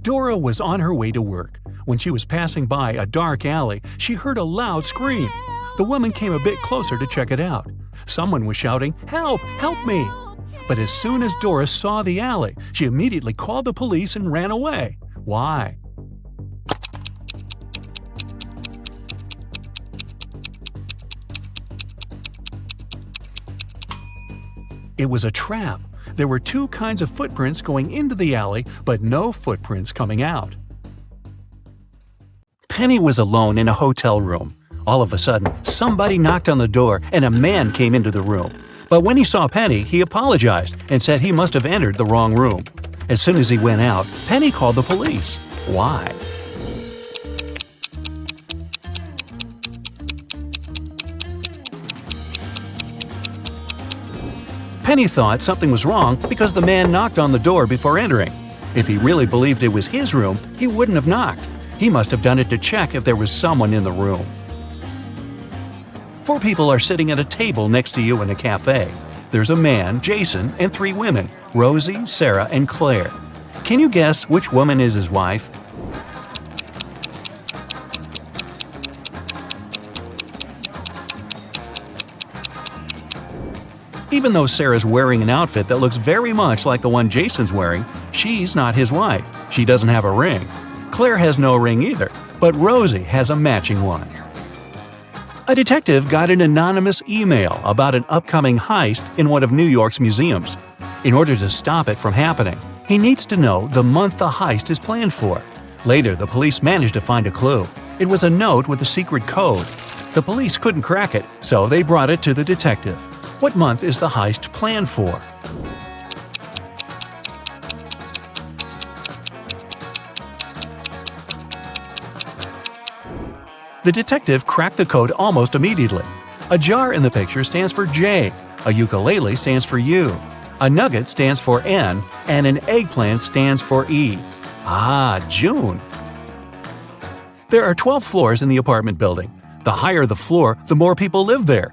Dora was on her way to work. When she was passing by a dark alley, she heard a loud scream. The woman came a bit closer to check it out. Someone was shouting, "Help! Help me!" But as soon as Dora saw the alley, she immediately called the police and ran away. Why? It was a trap. There were 2 kinds of footprints going into the alley, but no footprints coming out. Penny was alone in a hotel room. All of a sudden, somebody knocked on the door and a man came into the room. But when he saw Penny, he apologized and said he must have entered the wrong room. As soon as he went out, Penny called the police. Why? Penny thought something was wrong because the man knocked on the door before entering. If he really believed it was his room, he wouldn't have knocked. He must have done it to check if there was someone in the room. 4 people are sitting at a table next to you in a cafe. There's a man, Jason, and 3 women, Rosie, Sarah, and Claire. Can you guess which woman is his wife? Even though Sarah's wearing an outfit that looks very much like the one Jason's wearing, she's not his wife. She doesn't have a ring. Claire has no ring either, but Rosie has a matching one. A detective got an anonymous email about an upcoming heist in one of New York's museums. In order to stop it from happening, he needs to know the month the heist is planned for. Later, the police managed to find a clue. It was a note with a secret code. The police couldn't crack it, so they brought it to the detective. What month is the heist planned for? The detective cracked the code almost immediately. A jar in the picture stands for J, a ukulele stands for U, a nugget stands for N, and an eggplant stands for E. Ah, June! There are 12 floors in the apartment building. The higher the floor, the more people live there.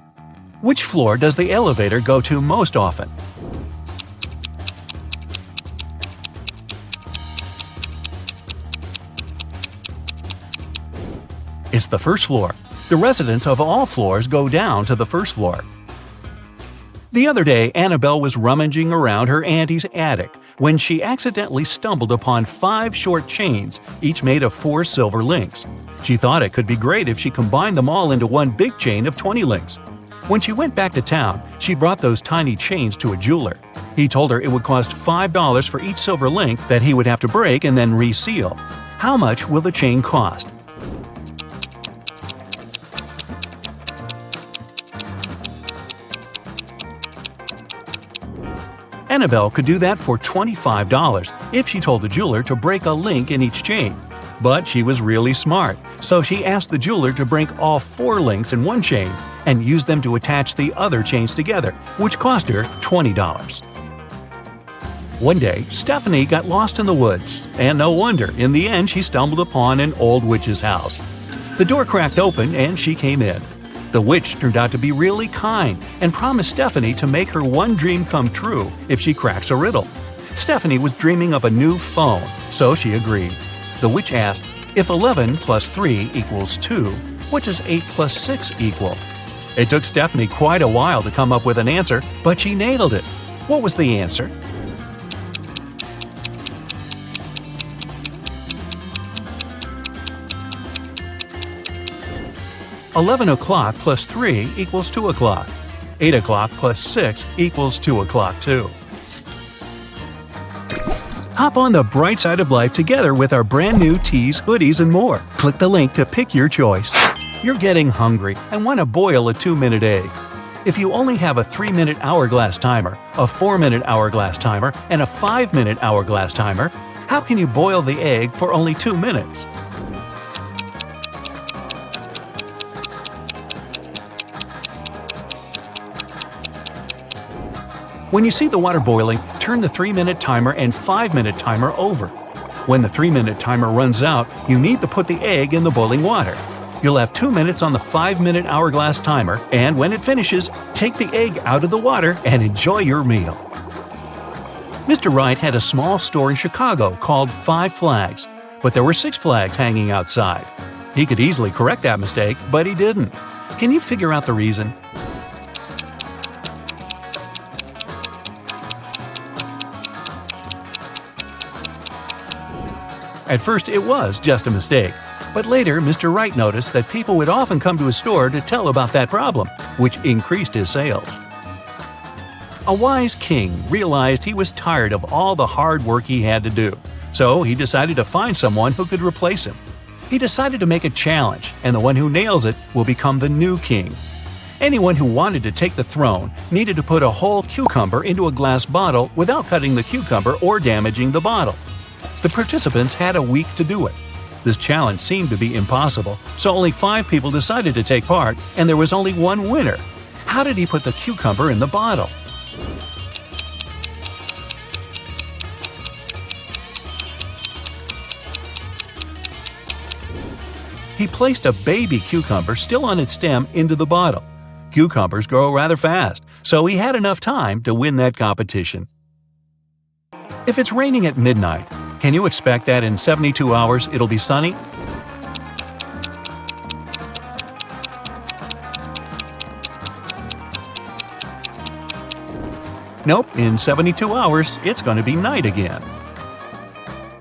Which floor does the elevator go to most often? It's the first floor. The residents of all floors go down to the first floor. The other day, Annabelle was rummaging around her auntie's attic when she accidentally stumbled upon 5 short chains, each made of 4 silver links. She thought it could be great if she combined them all into one big chain of 20 links. When she went back to town, she brought those tiny chains to a jeweler. He told her it would cost $5 for each silver link that he would have to break and then reseal. How much will the chain cost? Annabelle could do that for $25 if she told the jeweler to break a link in each chain. But she was really smart, so she asked the jeweler to break all 4 links in one chain and use them to attach the other chains together, which cost her $20. One day, Stephanie got lost in the woods, and no wonder, in the end she stumbled upon an old witch's house. The door cracked open and she came in. The witch turned out to be really kind and promised Stephanie to make her one dream come true if she cracks a riddle. Stephanie was dreaming of a new phone, so she agreed. The witch asked, if 11 plus 3 equals 2, what does 8 plus 6 equal? It took Stephanie quite a while to come up with an answer, but she nailed it. What was the answer? $11 plus 3 equals 2 o'clock. 8 plus 6 equals 2 o'clock too. Hop on the bright side of life together with our brand new tees, hoodies, and more. Click the link to pick your choice. You're getting hungry and want to boil a 2-minute egg. If you only have a 3-minute hourglass timer, a 4-minute hourglass timer, and a 5-minute hourglass timer, how can you boil the egg for only 2 minutes? When you see the water boiling, turn the 3-minute timer and 5-minute timer over. When the 3-minute timer runs out, you need to put the egg in the boiling water. You'll have 2 minutes on the 5-minute hourglass timer, and when it finishes, take the egg out of the water and enjoy your meal. Mr. Wright had a small store in Chicago called 5 Flags, but there were 6 flags hanging outside. He could easily correct that mistake, but he didn't. Can you figure out the reason? At first, it was just a mistake, but later Mr. Wright noticed that people would often come to his store to tell about that problem, which increased his sales. A wise king realized he was tired of all the hard work he had to do, so he decided to find someone who could replace him. He decided to make a challenge, and the one who nails it will become the new king. Anyone who wanted to take the throne needed to put a whole cucumber into a glass bottle without cutting the cucumber or damaging the bottle. The participants had a week to do it. This challenge seemed to be impossible, so only 5 people decided to take part, and there was only one winner. How did he put the cucumber in the bottle? He placed a baby cucumber still on its stem into the bottle. Cucumbers grow rather fast, so he had enough time to win that competition. If it's raining at midnight, can you expect that in 72 hours it'll be sunny? Nope, in 72 hours it's going to be night again.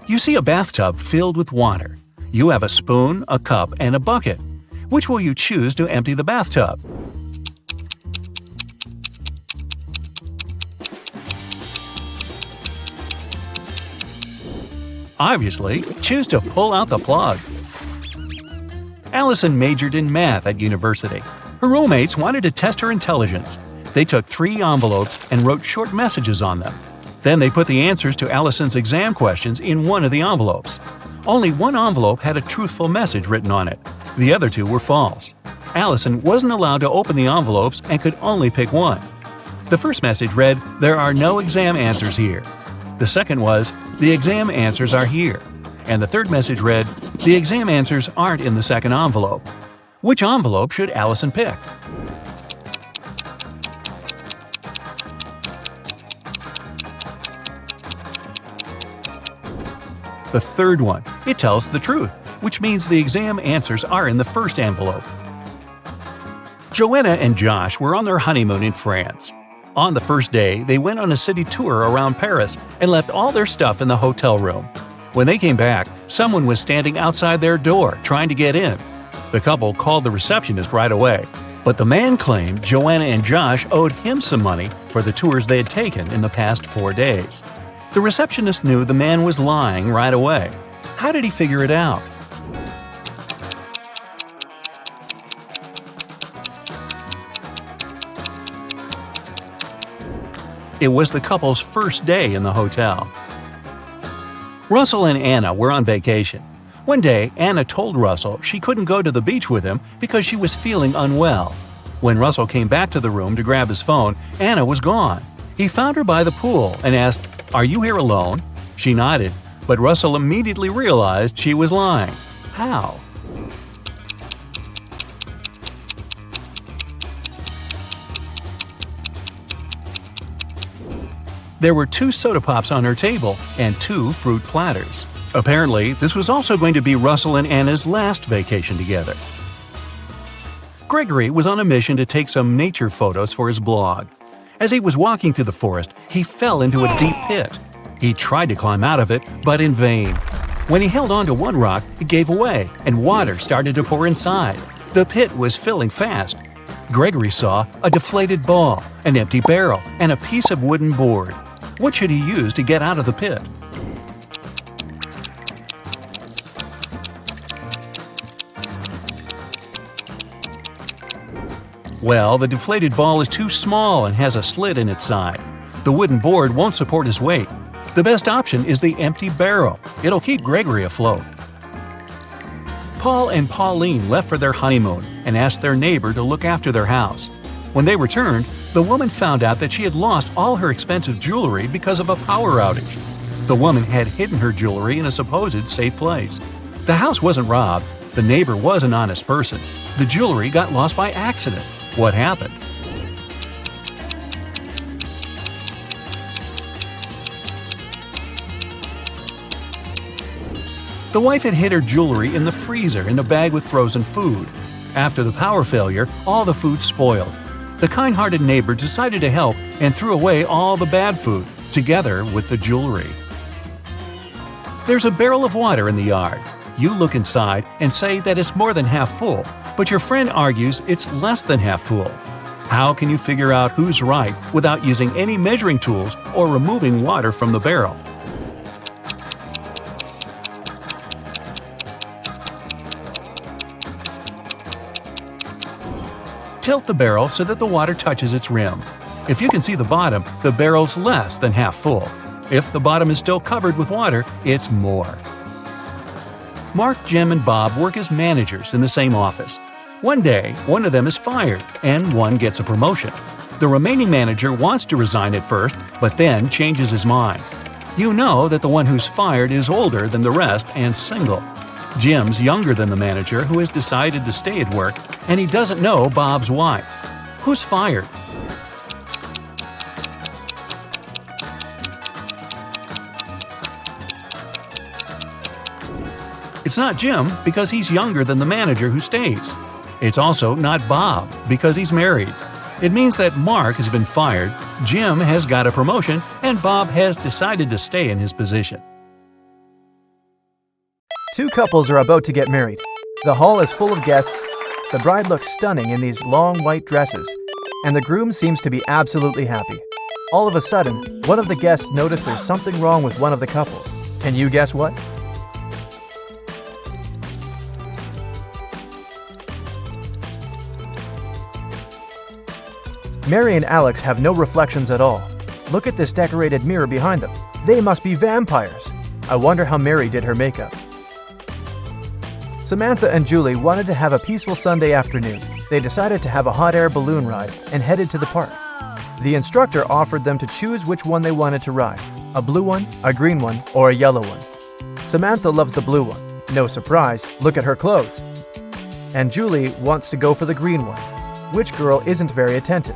You see a bathtub filled with water. You have a spoon, a cup, and a bucket. Which will you choose to empty the bathtub? Obviously, choose to pull out the plug. Allison majored in math at university. Her roommates wanted to test her intelligence. They took 3 envelopes and wrote short messages on them. Then they put the answers to Allison's exam questions in one of the envelopes. Only one envelope had a truthful message written on it. The other 2 were false. Allison wasn't allowed to open the envelopes and could only pick one. The first message read, "There are no exam answers here." The second was, "The exam answers are here." And the third message read, "The exam answers aren't in the second envelope." Which envelope should Allison pick? The third one. It tells the truth, which means the exam answers are in the first envelope. Joanna and Josh were on their honeymoon in France. On the first day, they went on a city tour around Paris and left all their stuff in the hotel room. When they came back, someone was standing outside their door trying to get in. The couple called the receptionist right away, but the man claimed Joanna and Josh owed him some money for the tours they had taken in the past 4 days. The receptionist knew the man was lying right away. How did he figure it out? It was the couple's first day in the hotel. Russell and Anna were on vacation. One day, Anna told Russell she couldn't go to the beach with him because she was feeling unwell. When Russell came back to the room to grab his phone, Anna was gone. He found her by the pool and asked, "Are you here alone?" She nodded, but Russell immediately realized she was lying. How? There were 2 soda pops on her table and 2 fruit platters. Apparently, this was also going to be Russell and Anna's last vacation together. Gregory was on a mission to take some nature photos for his blog. As he was walking through the forest, he fell into a deep pit. He tried to climb out of it, but in vain. When he held onto one rock, it gave away, and water started to pour inside. The pit was filling fast. Gregory saw a deflated ball, an empty barrel, and a piece of wooden board. What should he use to get out of the pit? Well, the deflated ball is too small and has a slit in its side. The wooden board won't support his weight. The best option is the empty barrel. It'll keep Gregory afloat. Paul and Pauline left for their honeymoon and asked their neighbor to look after their house. When they returned, the woman found out that she had lost all her expensive jewelry because of a power outage. The woman had hidden her jewelry in a supposed safe place. The house wasn't robbed. The neighbor was an honest person. The jewelry got lost by accident. What happened? The wife had hid her jewelry in the freezer in a bag with frozen food. After the power failure, all the food spoiled. The kind-hearted neighbor decided to help and threw away all the bad food, together with the jewelry. There's a barrel of water in the yard. You look inside and say that it's more than half full, but your friend argues it's less than half full. How can you figure out who's right without using any measuring tools or removing water from the barrel? Tilt the barrel so that the water touches its rim. If you can see the bottom, the barrel's less than half full. If the bottom is still covered with water, it's more. Mark, Jim, and Bob work as managers in the same office. One day, one of them is fired, and one gets a promotion. The remaining manager wants to resign at first, but then changes his mind. You know that the one who's fired is older than the rest and single. Jim's younger than the manager, who has decided to stay at work, and he doesn't know Bob's wife. Who's fired? It's not Jim because he's younger than the manager who stays. It's also not Bob because he's married. It means that Mark has been fired, Jim has got a promotion, and Bob has decided to stay in his position. 2 couples are about to get married. The hall is full of guests. The bride looks stunning in these long white dresses, and the groom seems to be absolutely happy. All of a sudden, one of the guests noticed there's something wrong with one of the couples. Can you guess what? Mary and Alex have no reflections at all. Look at this decorated mirror behind them. They must be vampires. I wonder how Mary did her makeup. Samantha and Julie wanted to have a peaceful Sunday afternoon. They decided to have a hot air balloon ride and headed to the park. The instructor offered them to choose which one they wanted to ride, a blue one, a green one, or a yellow one. Samantha loves the blue one. No surprise, look at her clothes. And Julie wants to go for the green one. Which girl isn't very attentive?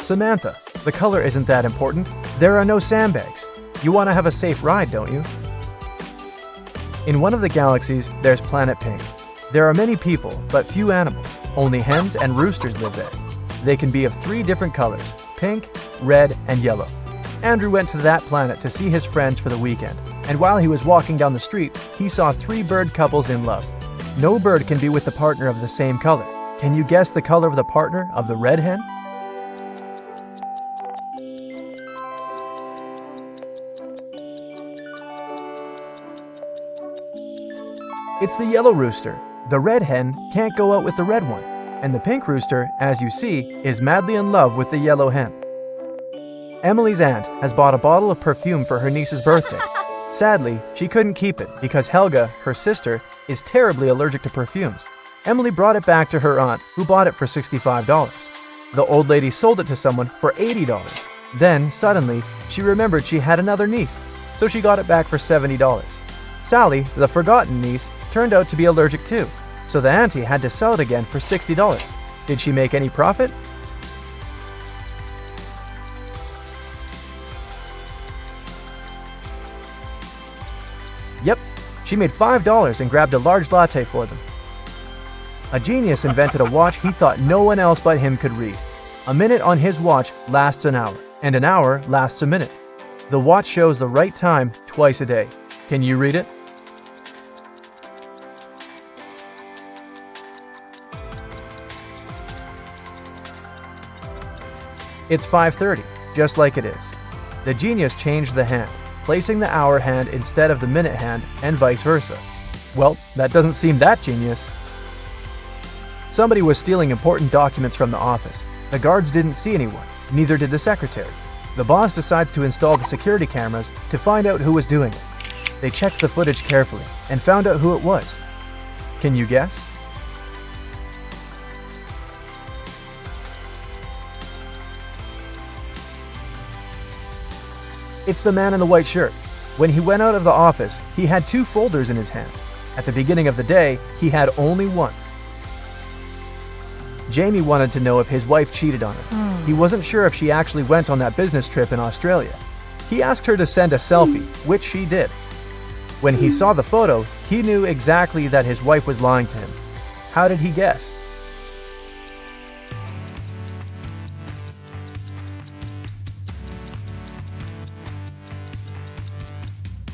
Samantha, the color isn't that important. There are no sandbags. You want to have a safe ride, don't you? In one of the galaxies, there's Planet Pink. There are many people, but few animals. Only hens and roosters live there. They can be of 3 different colors, pink, red, and yellow. Andrew went to that planet to see his friends for the weekend, and while he was walking down the street, he saw 3 bird couples in love. No bird can be with the partner of the same color. Can you guess the color of the partner of the red hen? It's the yellow rooster. The red hen can't go out with the red one, and the pink rooster, as you see, is madly in love with the yellow hen. Emily's aunt has bought a bottle of perfume for her niece's birthday. Sadly, she couldn't keep it because Helga, her sister, is terribly allergic to perfumes. Emily brought it back to her aunt, who bought it for $65. The old lady sold it to someone for $80. Then, suddenly, she remembered she had another niece, so she got it back for $70. Sally, the forgotten niece, turned out to be allergic too, so the auntie had to sell it again for $60. Did she make any profit? Yep, she made $5 and grabbed a large latte for them. A genius invented a watch he thought no one else but him could read. A minute on his watch lasts an hour, and an hour lasts a minute. The watch shows the right time twice a day. Can you read it? It's 5:30, just like it is. The genius changed the hand, placing the hour hand instead of the minute hand, and vice versa. Well, that doesn't seem that genius. Somebody was stealing important documents from the office. The guards didn't see anyone, neither did the secretary. The boss decides to install the security cameras to find out who was doing it. They checked the footage carefully and found out who it was. Can you guess? It's the man in the white shirt. When he went out of the office, he had 2 folders in his hand. At the beginning of the day, he had only one. Jamie wanted to know if his wife cheated on him. He wasn't sure if she actually went on that business trip in Australia. He asked her to send a selfie, which she did. When he saw the photo, he knew exactly that his wife was lying to him. How did he guess?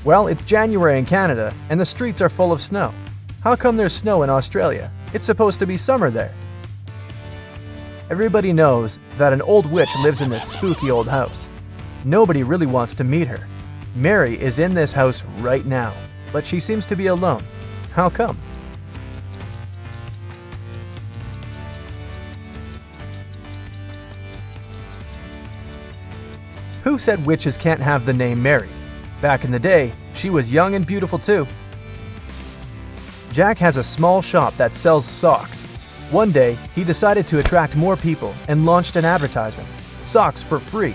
Well, it's January in Canada, and the streets are full of snow. How come there's snow in Australia? It's supposed to be summer there. Everybody knows that an old witch lives in this spooky old house. Nobody really wants to meet her. Mary is in this house right now, but she seems to be alone. How come? Who said witches can't have the name Mary? Back in the day, she was young and beautiful too. Jack has a small shop that sells socks. One day, he decided to attract more people and launched an advertisement. Socks for free.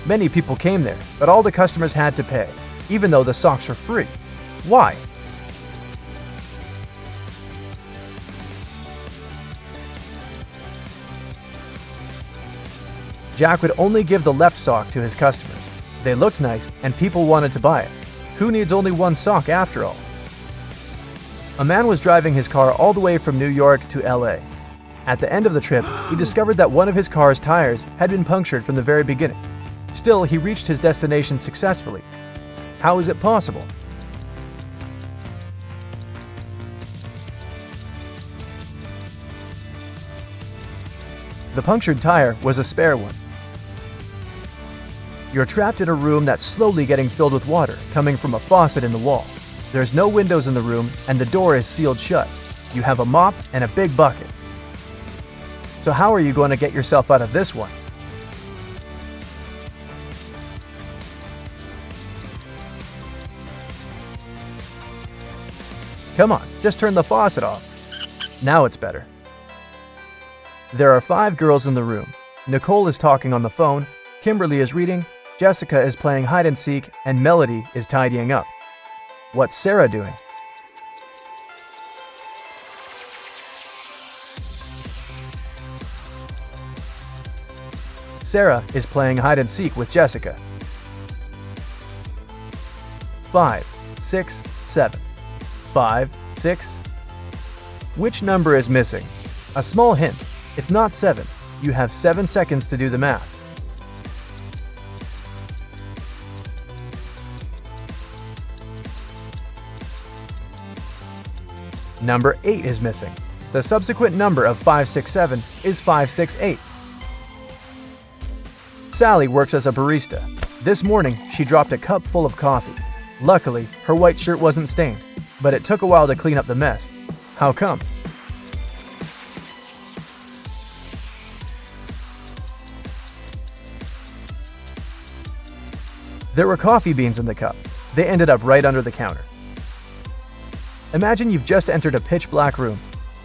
Many people came there, but all the customers had to pay, even though the socks were free. Why? Jack would only give the left sock to his customers. They looked nice, and people wanted to buy it. Who needs only one sock after all? A man was driving his car all the way from New York to LA. At the end of the trip, he discovered that one of his car's tires had been punctured from the very beginning. Still, he reached his destination successfully. How is it possible? The punctured tire was a spare one. You're trapped in a room that's slowly getting filled with water coming from a faucet in the wall. There's no windows in the room and the door is sealed shut. You have a mop and a big bucket. So how are you going to get yourself out of this one? Come on, just turn the faucet off. Now it's better. There are 5 girls in the room. Nicole is talking on the phone, Kimberly is reading, Jessica is playing hide and seek, and Melody is tidying up. What's Sarah doing? Sarah is playing hide and seek with Jessica. 5, 6, 7. 5, 6. Which number is missing? A small hint. It's not 7. You have 7 seconds to do the math. Number 8 is missing. The subsequent number of 567 is 568. Sally works as a barista. This morning, she dropped a cup full of coffee. Luckily, her white shirt wasn't stained, but it took a while to clean up the mess. How come? There were coffee beans in the cup. They ended up right under the counter. Imagine you've just entered a pitch-black room.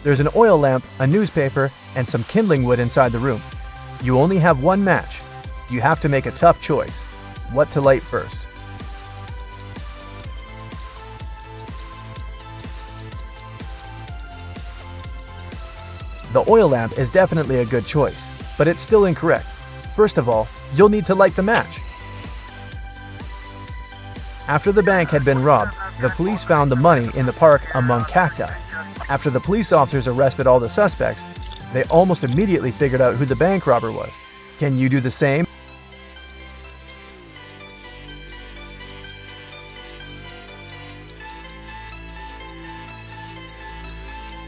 There's an oil lamp, a newspaper, and some kindling wood inside the room. You only have one match. You have to make a tough choice. What to light first? The oil lamp is definitely a good choice, but it's still incorrect. First of all, you'll need to light the match. After the bank had been robbed, the police found the money in the park among cacti. After the police officers arrested all the suspects, they almost immediately figured out who the bank robber was. Can you do the same?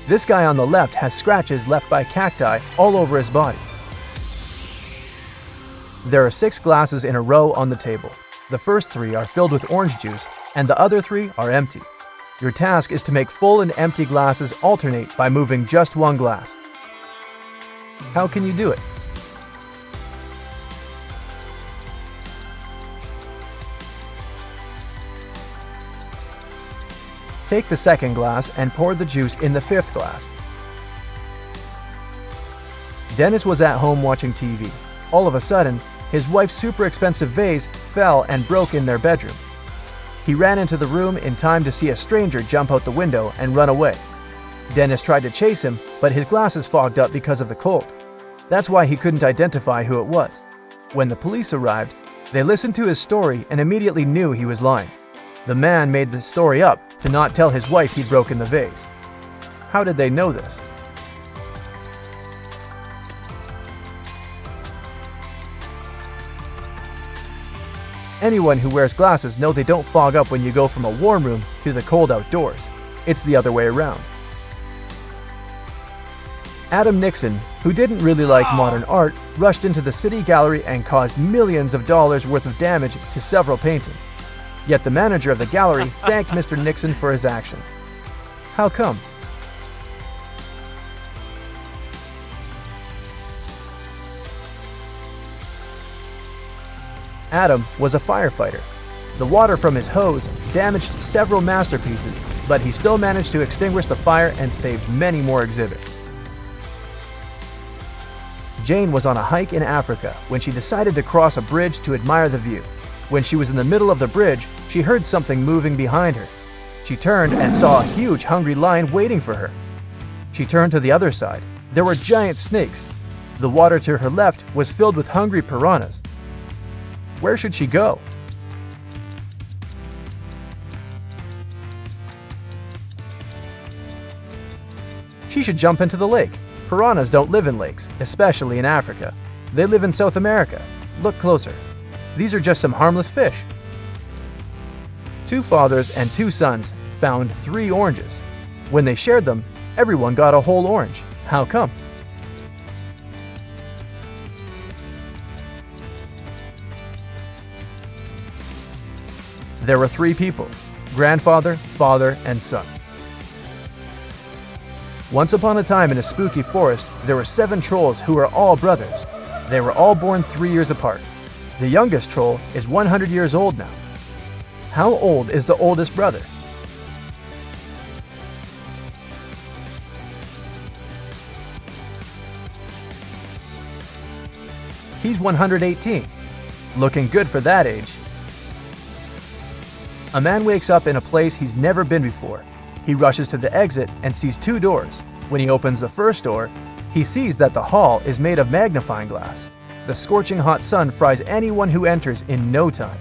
This guy on the left has scratches left by cacti all over his body. There are 6 glasses in a row on the table. The first 3 are filled with orange juice, and the other 3 are empty. Your task is to make full and empty glasses alternate by moving just one glass. How can you do it? Take the second glass and pour the juice in the 5th glass. Dennis was at home watching TV. All of a sudden, his wife's super expensive vase fell and broke in their bedroom. He ran into the room in time to see a stranger jump out the window and run away. Dennis tried to chase him, but his glasses fogged up because of the cold. That's why he couldn't identify who it was. When the police arrived, they listened to his story and immediately knew he was lying. The man made the story up to not tell his wife he'd broken the vase. How did they know this? Anyone who wears glasses know they don't fog up when you go from a warm room to the cold outdoors. It's the other way around. Adam Nixon, who didn't really like modern art, rushed into the city gallery and caused millions of dollars worth of damage to several paintings. Yet the manager of the gallery thanked Mr. Nixon for his actions. How come? Adam was a firefighter. The water from his hose damaged several masterpieces, but he still managed to extinguish the fire and saved many more exhibits. Jane was on a hike in Africa when she decided to cross a bridge to admire the view. When she was in the middle of the bridge, she heard something moving behind her. She turned and saw a huge hungry lion waiting for her. She turned to the other side. There were giant snakes. The water to her left was filled with hungry piranhas. Where should she go? She should jump into the lake. Piranhas don't live in lakes, especially in Africa. They live in South America. Look closer. These are just some harmless fish. 2 fathers and 2 sons found 3 oranges. When they shared them, everyone got a whole orange. How come? There were 3 people: grandfather, father, and son. Once upon a time in a spooky forest, there were 7 trolls who were all brothers. They were all born 3 years apart. The youngest troll is 100 years old now. How old is the oldest brother? He's 118. Looking good for that age. A man wakes up in a place he's never been before. He rushes to the exit and sees 2 doors. When he opens the first door, he sees that the hall is made of magnifying glass. The scorching hot sun fries anyone who enters in no time.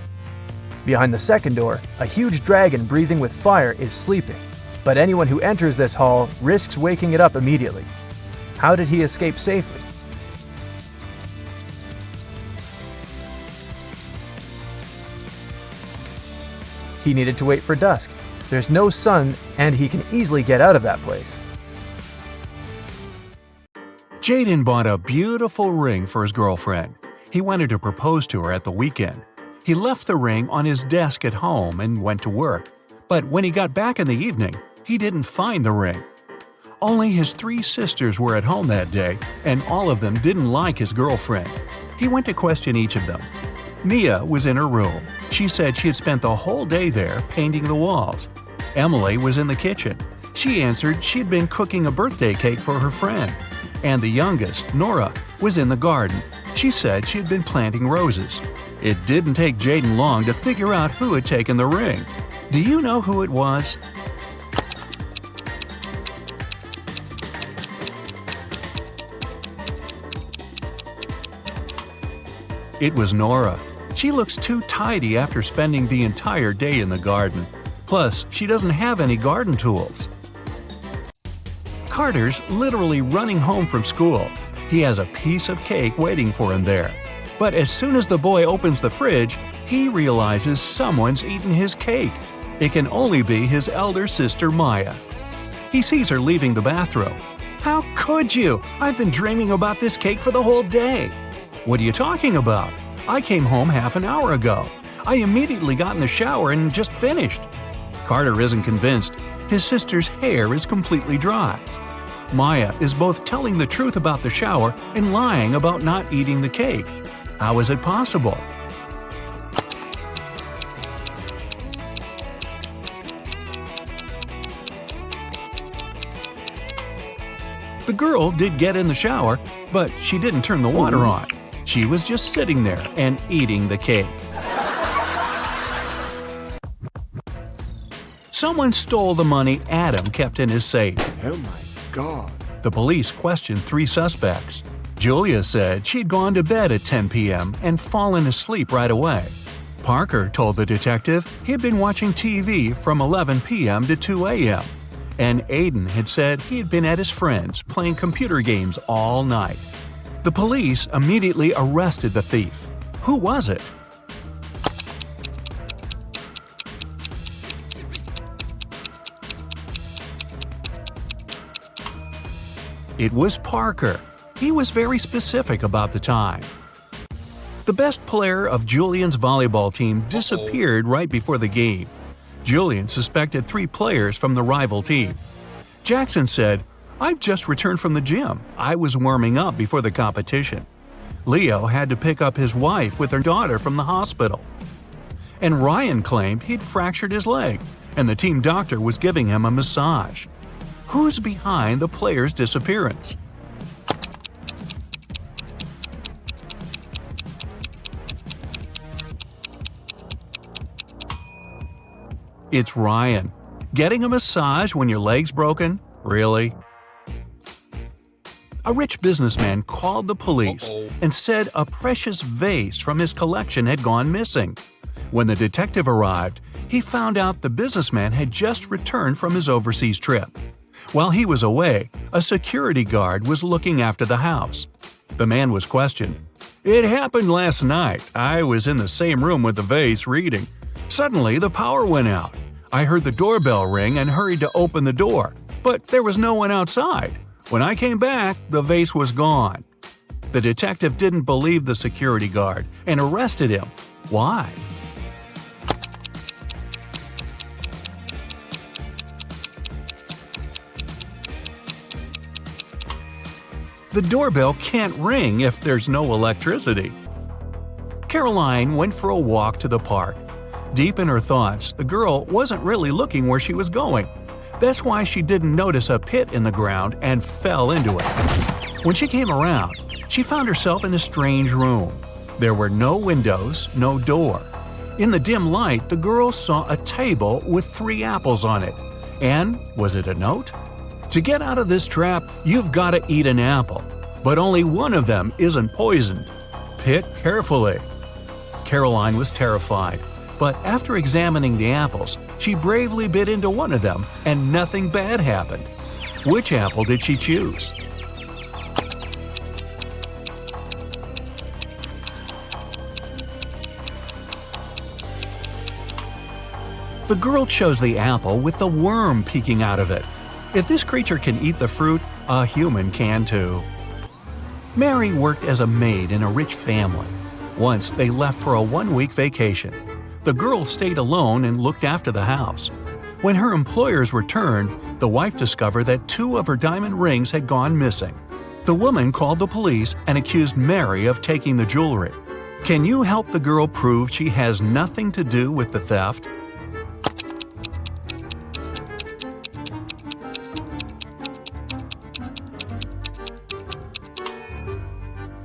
Behind the second door, a huge dragon breathing with fire is sleeping. But anyone who enters this hall risks waking it up immediately. How did he escape safely? He needed to wait for dusk. There's no sun, and he can easily get out of that place. Jaden bought a beautiful ring for his girlfriend. He wanted to propose to her at the weekend. He left the ring on his desk at home and went to work. But when he got back in the evening, he didn't find the ring. Only his 3 sisters were at home that day, and all of them didn't like his girlfriend. He went to question each of them. Mia was in her room. She said she had spent the whole day there painting the walls. Emily was in the kitchen. She answered she'd been cooking a birthday cake for her friend. And the youngest, Nora, was in the garden. She said she had been planting roses. It didn't take Jaden long to figure out who had taken the ring. Do you know who it was? It was Nora. She looks too tidy after spending the entire day in the garden. Plus, she doesn't have any garden tools. Carter's literally running home from school. He has a piece of cake waiting for him there. But as soon as the boy opens the fridge, he realizes someone's eaten his cake. It can only be his elder sister Maya. He sees her leaving the bathroom. "How could you? I've been dreaming about this cake for the whole day." "What are you talking about? I came home half an hour ago. I immediately got in the shower and just finished." Carter isn't convinced. His sister's hair is completely dry. Maya is both telling the truth about the shower and lying about not eating the cake. How is it possible? The girl did get in the shower, but she didn't turn the water on. She was just sitting there and eating the cake. Someone stole the money Adam kept in his safe. Oh my God. The police questioned 3 suspects. Julia said she'd gone to bed at 10 p.m. and fallen asleep right away. Parker told the detective he'd been watching TV from 11 p.m. to 2 a.m. And Aiden had said he had been at his friend's playing computer games all night. The police immediately arrested the thief. Who was it? It was Parker. He was very specific about the time. The best player of Julian's volleyball team disappeared right before the game. Julian suspected 3 players from the rival team. Jackson said, "I've just returned from the gym. I was warming up before the competition." Leo had to pick up his wife with her daughter from the hospital. And Ryan claimed he'd fractured his leg, and the team doctor was giving him a massage. Who's behind the player's disappearance? It's Ryan. Getting a massage when your leg's broken? Really? A rich businessman called the police and said a precious vase from his collection had gone missing. When the detective arrived, he found out the businessman had just returned from his overseas trip. While he was away, a security guard was looking after the house. The man was questioned. "It happened last night. I was in the same room with the vase reading. Suddenly, the power went out. I heard the doorbell ring and hurried to open the door, but there was no one outside. When I came back, the vase was gone." The detective didn't believe the security guard and arrested him. Why? The doorbell can't ring if there's no electricity. Caroline went for a walk to the park. Deep in her thoughts, the girl wasn't really looking where she was going. That's why she didn't notice a pit in the ground and fell into it. When she came around, she found herself in a strange room. There were no windows, no door. In the dim light, the girl saw a table with 3 apples on it. And was it a note? "To get out of this trap, you've got to eat an apple. But only one of them isn't poisoned. Pick carefully." Caroline was terrified. But after examining the apples, she bravely bit into one of them, and nothing bad happened. Which apple did she choose? The girl chose the apple with the worm peeking out of it. If this creature can eat the fruit, a human can too. Mary worked as a maid in a rich family. Once they left for a 1-week vacation. The girl stayed alone and looked after the house. When her employers returned, the wife discovered that 2 of her diamond rings had gone missing. The woman called the police and accused Mary of taking the jewelry. Can you help the girl prove she has nothing to do with the theft?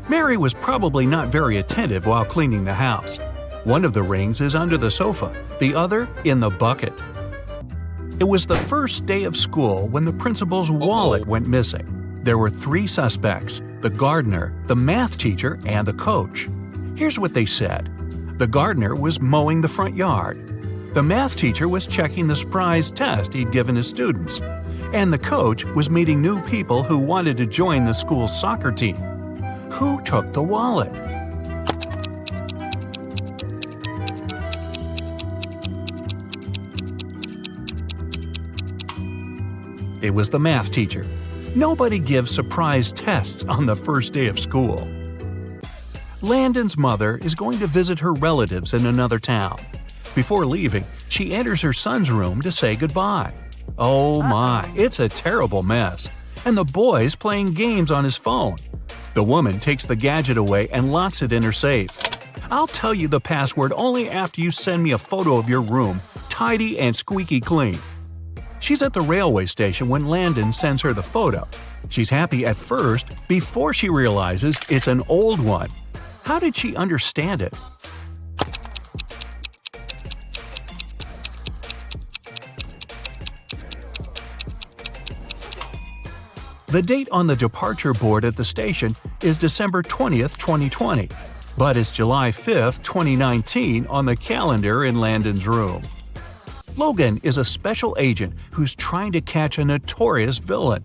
Mary was probably not very attentive while cleaning the house. One of the rings is under the sofa, the other in the bucket. It was the first day of school when the principal's wallet went missing. There were 3 suspects: the gardener, the math teacher, and the coach. Here's what they said. The gardener was mowing the front yard. The math teacher was checking the surprise test he'd given his students. And the coach was meeting new people who wanted to join the school's soccer team. Who took the wallet? It was the math teacher. Nobody gives surprise tests on the first day of school. Landon's mother is going to visit her relatives in another town. Before leaving, she enters her son's room to say goodbye. Oh my, it's a terrible mess. And the boy's playing games on his phone. The woman takes the gadget away and locks it in her safe. I'll tell you the password only after you send me a photo of your room, tidy and squeaky clean. She's at the railway station when Landon sends her the photo. She's happy at first before she realizes it's an old one. How did she understand it? The date on the departure board at the station is December 20th, 2020, but it's July 5th, 2019 on the calendar in Landon's room. Logan is a special agent who's trying to catch a notorious villain.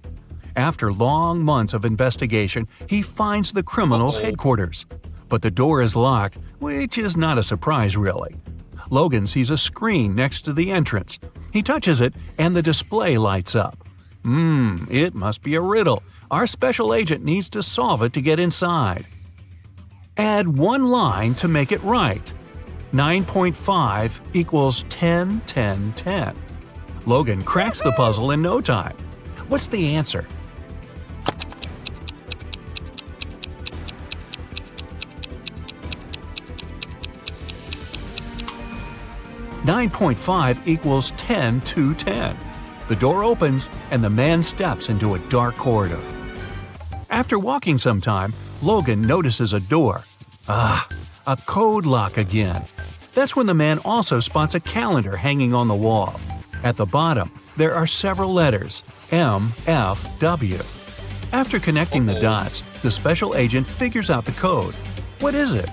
After long months of investigation, he finds the criminal's headquarters. But the door is locked, which is not a surprise really. Logan sees a screen next to the entrance. He touches it and the display lights up. It must be a riddle. Our special agent needs to solve it to get inside. Add 1 line to make it right. 9.5 equals 10, 10, 10. Logan cracks the puzzle in no time. What's the answer? "9.5 equals 10 to 10. The door opens and the man steps into a dark corridor. After walking some time, Logan notices a door. A code lock again. That's when the man also spots a calendar hanging on the wall. At the bottom, there are several letters, M, F, W. After connecting the dots, the special agent figures out the code. What is it?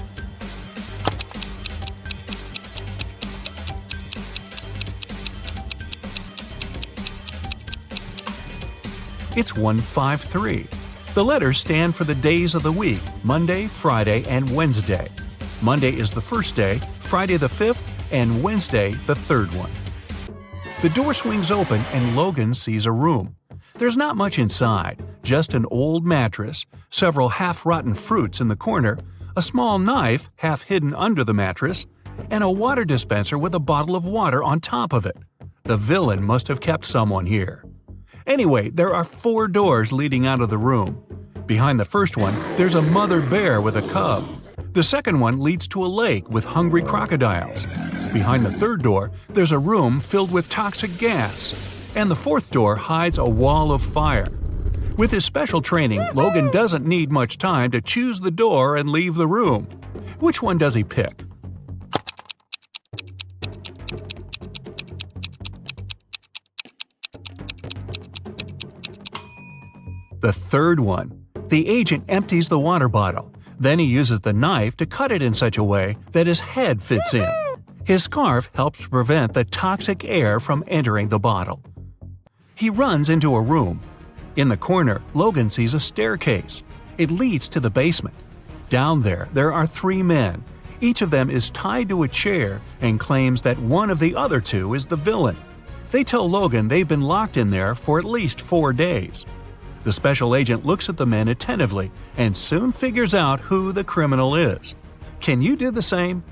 It's 153. The letters stand for the days of the week, Monday, Friday, and Wednesday. Monday is the first day, Friday the 5th, and Wednesday the 3rd one. The door swings open and Logan sees a room. There's not much inside, just an old mattress, several half-rotten fruits in the corner, a small knife half hidden under the mattress, and a water dispenser with a bottle of water on top of it. The villain must have kept someone here. Anyway, there are 4 doors leading out of the room. Behind the first one, there's a mother bear with a cub. The second one leads to a lake with hungry crocodiles. Behind the third door, there's a room filled with toxic gas. And the fourth door hides a wall of fire. With his special training, Logan doesn't need much time to choose the door and leave the room. Which one does he pick? The third one. The agent empties the water bottle. Then he uses the knife to cut it in such a way that his head fits in. His scarf helps to prevent the toxic air from entering the bottle. He runs into a room. In the corner, Logan sees a staircase. It leads to the basement. Down there are 3 men. Each of them is tied to a chair and claims that one of the other 2 is the villain. They tell Logan they've been locked in there for at least 4 days. The special agent looks at the men attentively and soon figures out who the criminal is. Can you do the same?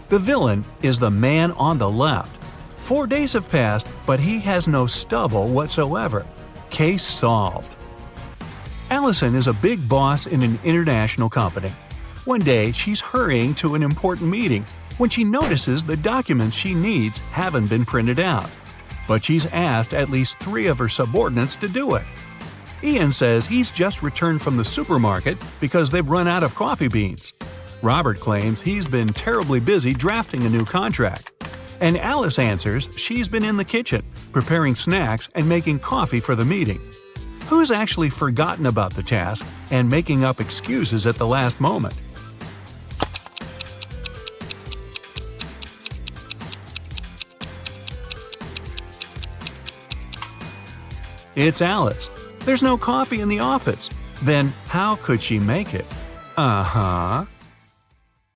The villain is the man on the left. 4 days have passed but he has no stubble whatsoever. Case solved. Allison is a big boss in an international company. One day, she's hurrying to an important meeting when she notices the documents she needs haven't been printed out. But she's asked at least 3 of her subordinates to do it. Ian says he's just returned from the supermarket because they've run out of coffee beans. Robert claims he's been terribly busy drafting a new contract. And Alice answers she's been in the kitchen, preparing snacks and making coffee for the meeting. Who's actually forgotten about the task and making up excuses at the last moment? It's Alice. There's no coffee in the office. Then how could she make it? Uh-huh.